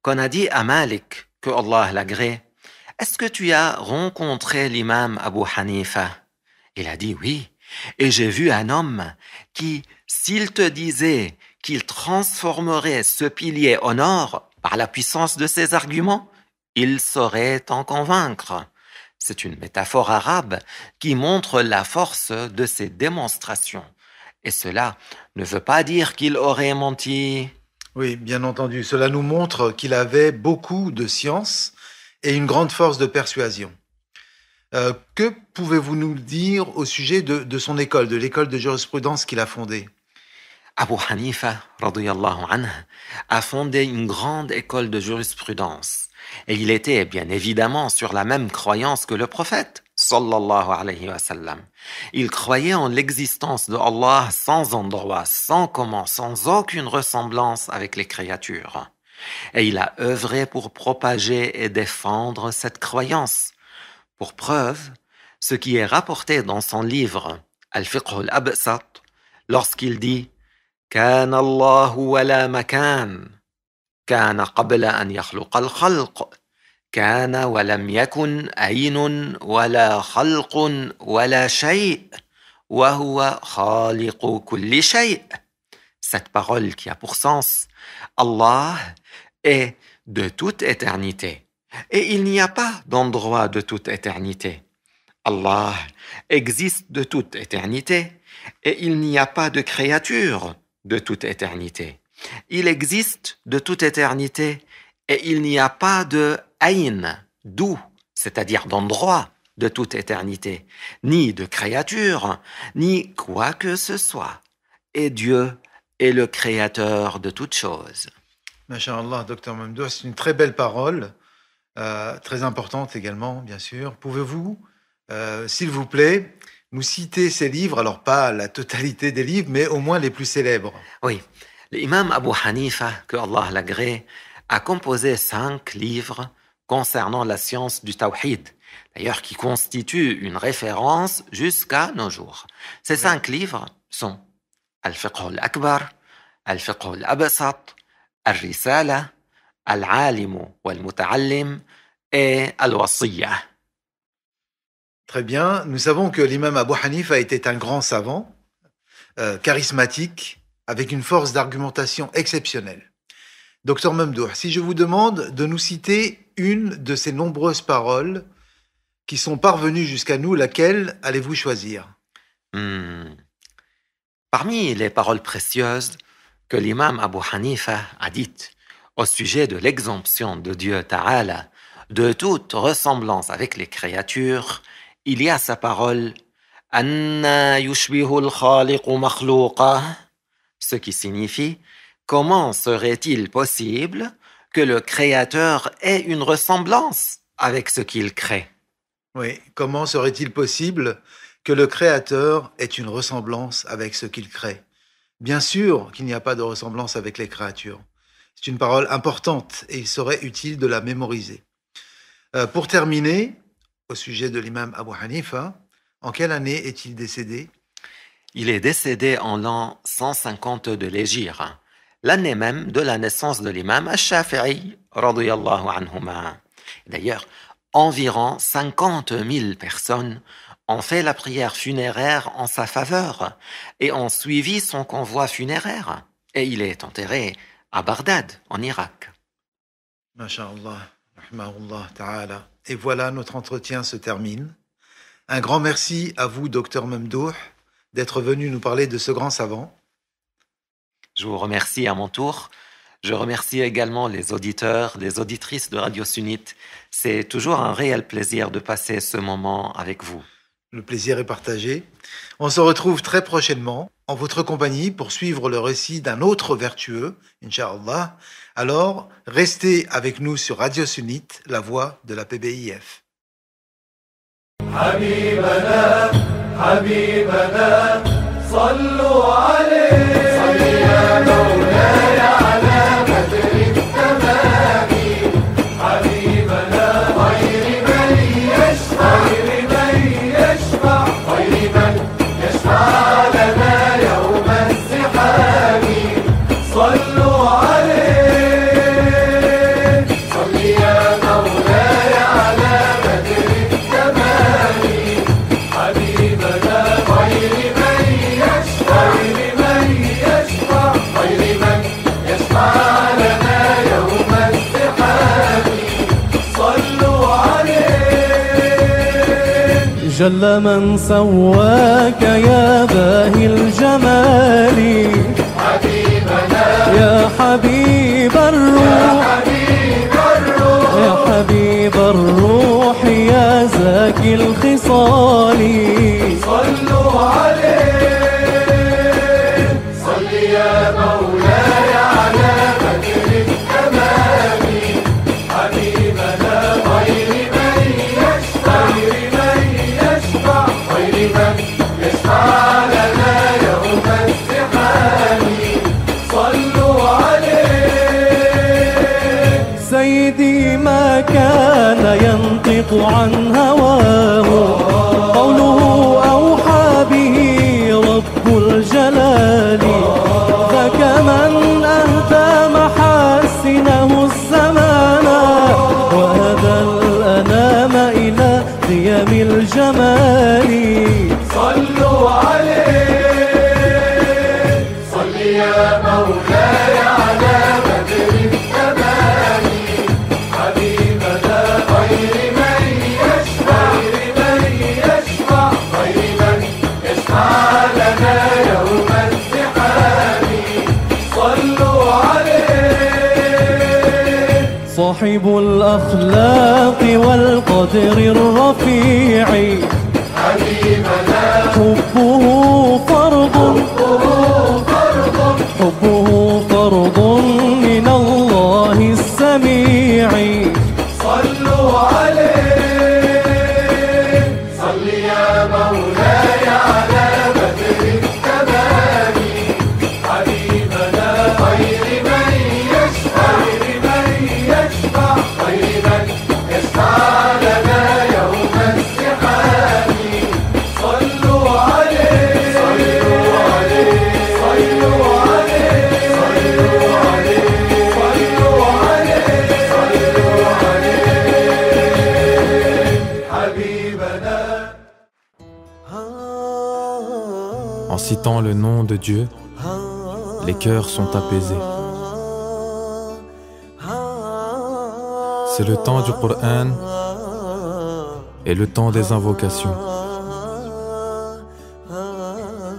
qu'on a dit à Malik, que Allah l'agrée, « Est-ce que tu as rencontré l'imam Abu Hanifa ?» Il a dit « Oui, et j'ai vu un homme qui, s'il te disait qu'il transformerait ce pilier en or par la puissance de ses arguments, il saurait t'en convaincre. » C'est une métaphore arabe qui montre la force de ses démonstrations. Et cela ne veut pas dire qu'il aurait menti. Oui, bien entendu. Cela nous montre qu'il avait beaucoup de science et une grande force de persuasion. Que pouvez-vous nous dire au sujet de son école, de l'école de jurisprudence qu'il a fondée? Abu Hanifa, radiyallahu anhu, a fondé une grande école de jurisprudence. Et il était bien évidemment sur la même croyance que le prophète, sallallahu alayhi wa sallam. Il croyait en l'existence de Allah sans endroit, sans comment, sans aucune ressemblance avec les créatures. Et il a œuvré pour propager et défendre cette croyance. Pour preuve, ce qui est rapporté dans son livre Al-Fiqh al-Absat, lorsqu'il dit كان الله ولا مكان كان قبل أن يخلق الخلق كان ولم يكن عين ولا خلق ولا شيء وهو خالق كل شيء. Cette parole qui a pour sens Allah est de toute éternité et il n'y a pas d'endroit de toute éternité. Allah existe de toute éternité et il n'y a pas de créature de toute éternité. Il existe de toute éternité et il n'y a pas de ayn, d'où, c'est-à-dire d'endroit de toute éternité, ni de créature, ni quoi que ce soit. Et Dieu est le créateur de toutes choses. Masha'Allah, Dr Mamdouh, c'est une très belle parole, très importante également, bien sûr. Pouvez-vous, s'il vous plaît, nous citer ces livres, alors pas la totalité des livres, mais au moins les plus célèbres? Oui, l'imam Abu Hanifa, que Allah l'agrée, a composé 5 livres concernant la science du tawhid, d'ailleurs qui constituent une référence jusqu'à nos jours. Ces 5 livres sont Al-Fiqh al-Akbar, Al-Fiqh al-Absat, Al-Risala, Al-Alim wal-Muta'allim et Al-Wasiyah. Très bien. Nous savons que l'imam Abu Hanifa était un grand savant, charismatique, avec une force d'argumentation exceptionnelle. Docteur Mamdouh, si je vous demande de nous citer une de ces nombreuses paroles qui sont parvenues jusqu'à nous, laquelle allez-vous choisir? Parmi les paroles précieuses que l'imam Abu Hanifa a dites au sujet de l'exemption de Dieu Ta'ala de toute ressemblance avec les créatures, il y a sa parole « Anna yushbihu al-khaliqu makhluqa » ce qui signifie « Comment serait-il possible que le Créateur ait une ressemblance avec ce qu'il crée ?» Oui, comment serait-il possible que le Créateur ait une ressemblance avec ce qu'il crée? Bien sûr qu'il n'y a pas de ressemblance avec les créatures. C'est une parole importante et il serait utile de la mémoriser. Pour terminer, au sujet de l'imam Abu Hanifa, en quelle année est-il décédé? Il est décédé en l'an 150 de l'Hégire, l'année même de la naissance de l'imam Ash-Shafi'i, radiyallahu anhuma. D'ailleurs, environ 50 000 personnes ont fait la prière funéraire en sa faveur et ont suivi son convoi funéraire. Et il est enterré à Bagdad, en Irak. Masha'Allah, rahmahullah ta'ala. Et voilà, notre entretien se termine. Un grand merci à vous, Dr Mamdouh, d'être venu nous parler de ce grand savant. Je vous remercie à mon tour. Je remercie également les auditeurs, les auditrices de Radio Sunnite. C'est toujours un réel plaisir de passer ce moment avec vous. Le plaisir est partagé. On se retrouve très prochainement en votre compagnie pour suivre le récit d'un autre vertueux, Inch'Allah. Alors, restez avec nous sur Radio Sunnite, la voix de la PBIF. حبيبنا حبيبنا صلوا عليه صل يا مولاي على بدر التمام حبيبنا خير من يشفع خير من يشفع لنا يوم الزحام صلوا عليه صل يا مولاي على بدر التمام حبيبنا خير من يشفع خير من يشفع لنا يوم الزحام صلوا عليه جل من سواك يا باهي الجمال حبيبنا يا حبيب الروح يا حبيب الروح يا زاكي الخصال صلوا عليه صل يا مولاي على بدر التمام حبيبنا خير من يشفع خير من يشفع لنا يوم الزحام صلوا عليه سيدي ما كان ينطق عن هواه قوله أوحى به رب الجلال فكمن أهدى محاسنه الزمان وهدى الأنام إلى قيم الجمال صلوا عليه صل يا مولاي على بدر التمام حبيبنا خير من يشفع خير من يشفع لنا يوم الزحام صلوا عليه صاحب الأخلاق والقدر الرفيع حبيبنا حبه فرض من الله السميع صلوا عليه صل يا مولاي على بدر التمام حبيبنا خير من يشفع خير من يشفع لنا يوم الزحام صلوا عليه صلوا عليه صلوا عليه صلوا عليه صلوا عليه صلوا عليه حبيبنا En citant le nom de Dieu, les cœurs sont apaisés. C'est le temps du Coran et le temps des invocations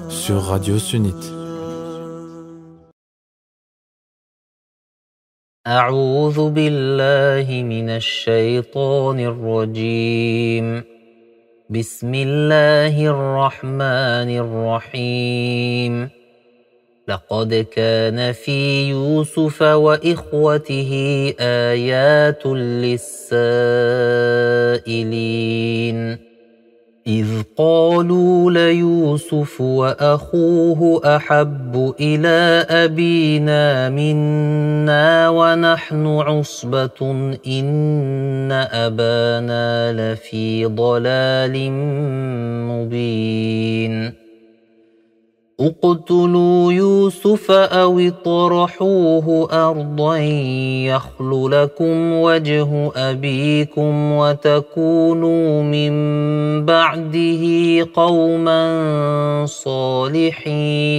sur Radio Sunnite. أعوذ بالله من الشيطان الرجيم بسم الله الرحمن الرحيم لقد كان في يوسف وإخوته آيات للسائلين إذ قالوا ليوسف وأخوه أحب إلى أبينا منا ونحن عصبة إن أبانا لفي ضلال مبين اقتلوا يوسف أو اطرحوه أرضا يخل لكم وجه أبيكم وتكونوا من بعده قوما صالحين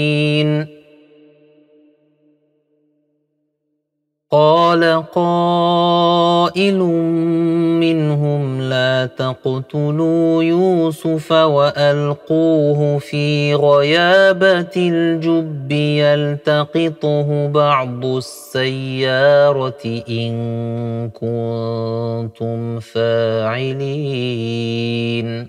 قال قائل منهم لا تقتلوا يوسف وألقوه في غيابة الجب يلتقطه بعض السيارة إن كنتم فاعلين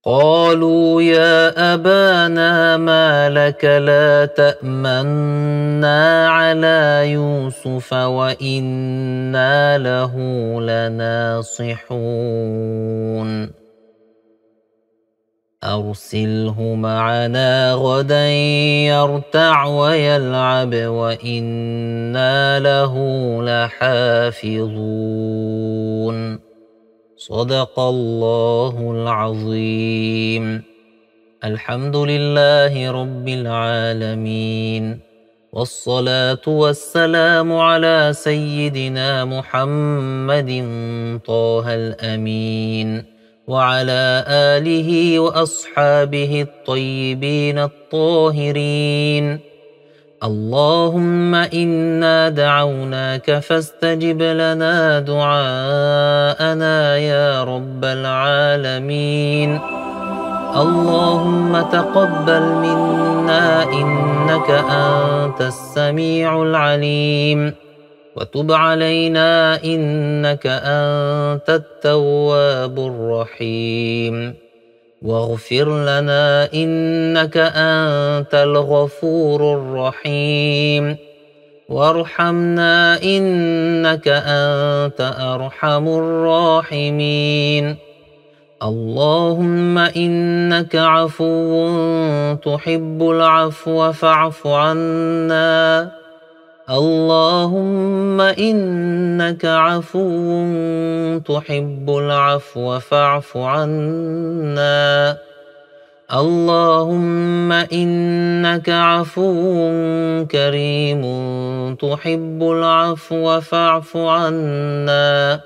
قالوا يا أبانا ما لك لا تأمنا على يوسف وإنا له لناصحون أرسله معنا غدا يرتع ويلعب وإنا له لحافظون صدق الله العظيم. الحمد لله رب العالمين، والصلاة والسلام على سيدنا محمد طه الأمين وعلى آله وأصحابه الطيبين الطاهرين. اللهم إنا دعوناك فاستجب لنا دعاءنا يا رب العالمين. اللهم تقبل منا إنك أنت السميع العليم، وتب علينا إنك أنت التواب الرحيم، واغفر لنا إنك أنت الغفور الرحيم، وارحمنا إنك أنت أرحم الراحمين. اللهم إنك عفو تحب العفو فاعف عنا. اللهم إنك عفو تحب العفو فاعف عنا. اللهم إنك عفو كريم تحب العفو فاعف عنا.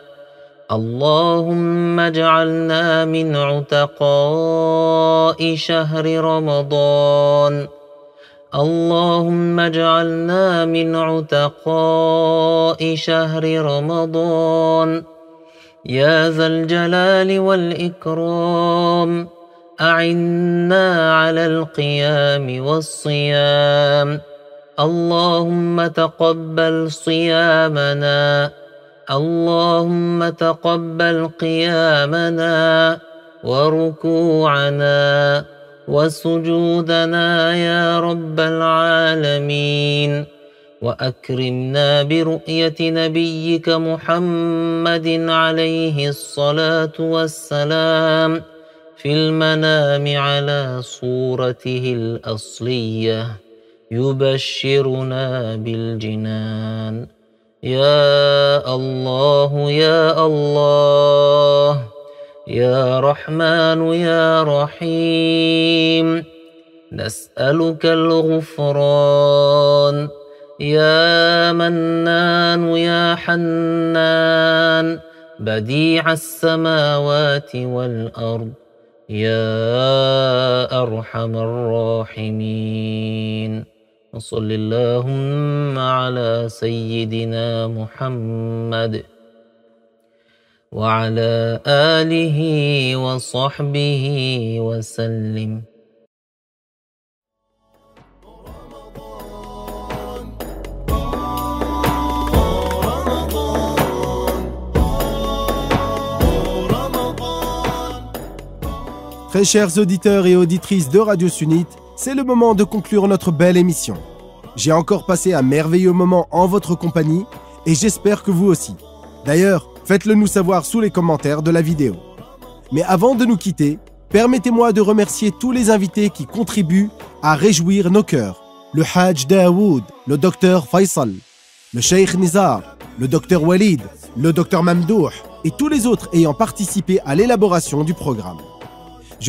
اللهم اجعلنا من عتقاء شهر رمضان. اللهم اجعلنا من عتقاء شهر رمضان. يا ذا الجلال والإكرام أعنا على القيام والصيام. اللهم تقبل صيامنا. اللهم تقبل قيامنا وركوعنا وسجودنا يا رب العالمين، وأكرمنا برؤية نبيك محمد عليه الصلاة والسلام في المنام على صورته الأصلية يبشرنا بالجنان. يا الله يا الله يا رحمن يا رحيم، نسألك الغفران. يا منان يا حنان بديع السماوات والأرض يا أرحم الراحمين. وصل اللهم على سيدنا محمد وعلى آله وصحبه وسلم. Très chers auditeurs et auditrices de Radio Sunnite, c'est le moment de conclure notre belle émission. J'ai encore passé un merveilleux moment en votre compagnie et j'espère que vous aussi. D'ailleurs, faites-le nous savoir sous les commentaires de la vidéo. Mais avant de nous quitter, permettez-moi de remercier tous les invités qui contribuent à réjouir nos cœurs. Le Hajj Daoud, le docteur Faisal, le Cheikh Nizar, le docteur Walid, le docteur Mamdouh et tous les autres ayant participé à l'élaboration du programme.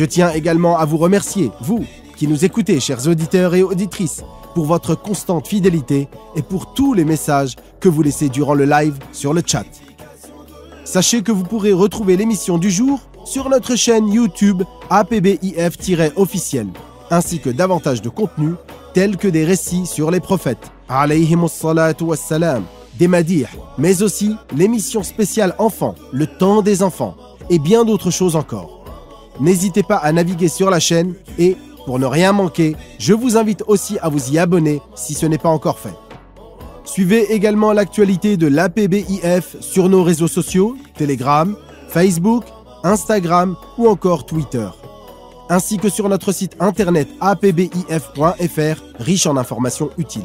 Je tiens également à vous remercier, vous, qui nous écoutez, chers auditeurs et auditrices, pour votre constante fidélité et pour tous les messages que vous laissez durant le live sur le chat. Sachez que vous pourrez retrouver l'émission du jour sur notre chaîne YouTube APBIF-officiel, ainsi que davantage de contenus tels que des récits sur les prophètes, alayhimussalatu wassalam, des madih, mais aussi l'émission spéciale enfants, le temps des enfants, et bien d'autres choses encore. N'hésitez pas à naviguer sur la chaîne et, pour ne rien manquer, je vous invite aussi à vous y abonner si ce n'est pas encore fait. Suivez également l'actualité de l'APBIF sur nos réseaux sociaux, Telegram, Facebook, Instagram ou encore Twitter. ainsi que sur notre site internet apbif.fr, riche en informations utiles.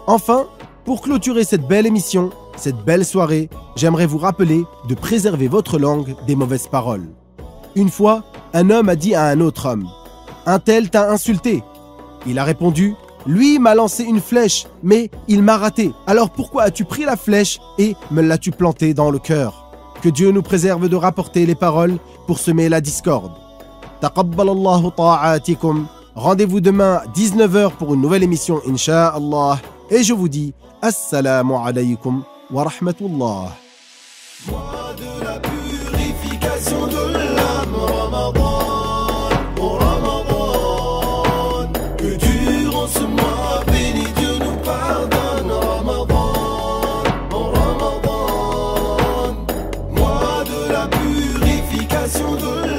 Enfin, pour clôturer cette belle émission, cette belle soirée, j'aimerais vous rappeler de préserver votre langue des mauvaises paroles. Une fois, un homme a dit à un autre homme « Un tel t'a insulté ». Il a répondu « Lui m'a lancé une flèche, mais il m'a raté. Alors pourquoi as-tu pris la flèche et me l'as-tu plantée dans le cœur ?» Que Dieu nous préserve de rapporter les paroles pour semer la discorde. Taqabbalallahu ta'atikum. Rendez-vous demain à 19h pour une nouvelle émission, Inch'Allah. Et je vous dis Assalamu alaykum wa rahmatullah. Mois de la purification de l'âme, Ramadan, oh Ramadan. Que durant ce mois béni, Dieu nous pardonne, Ramadan, oh Ramadan. Mois de la purification de l'âme.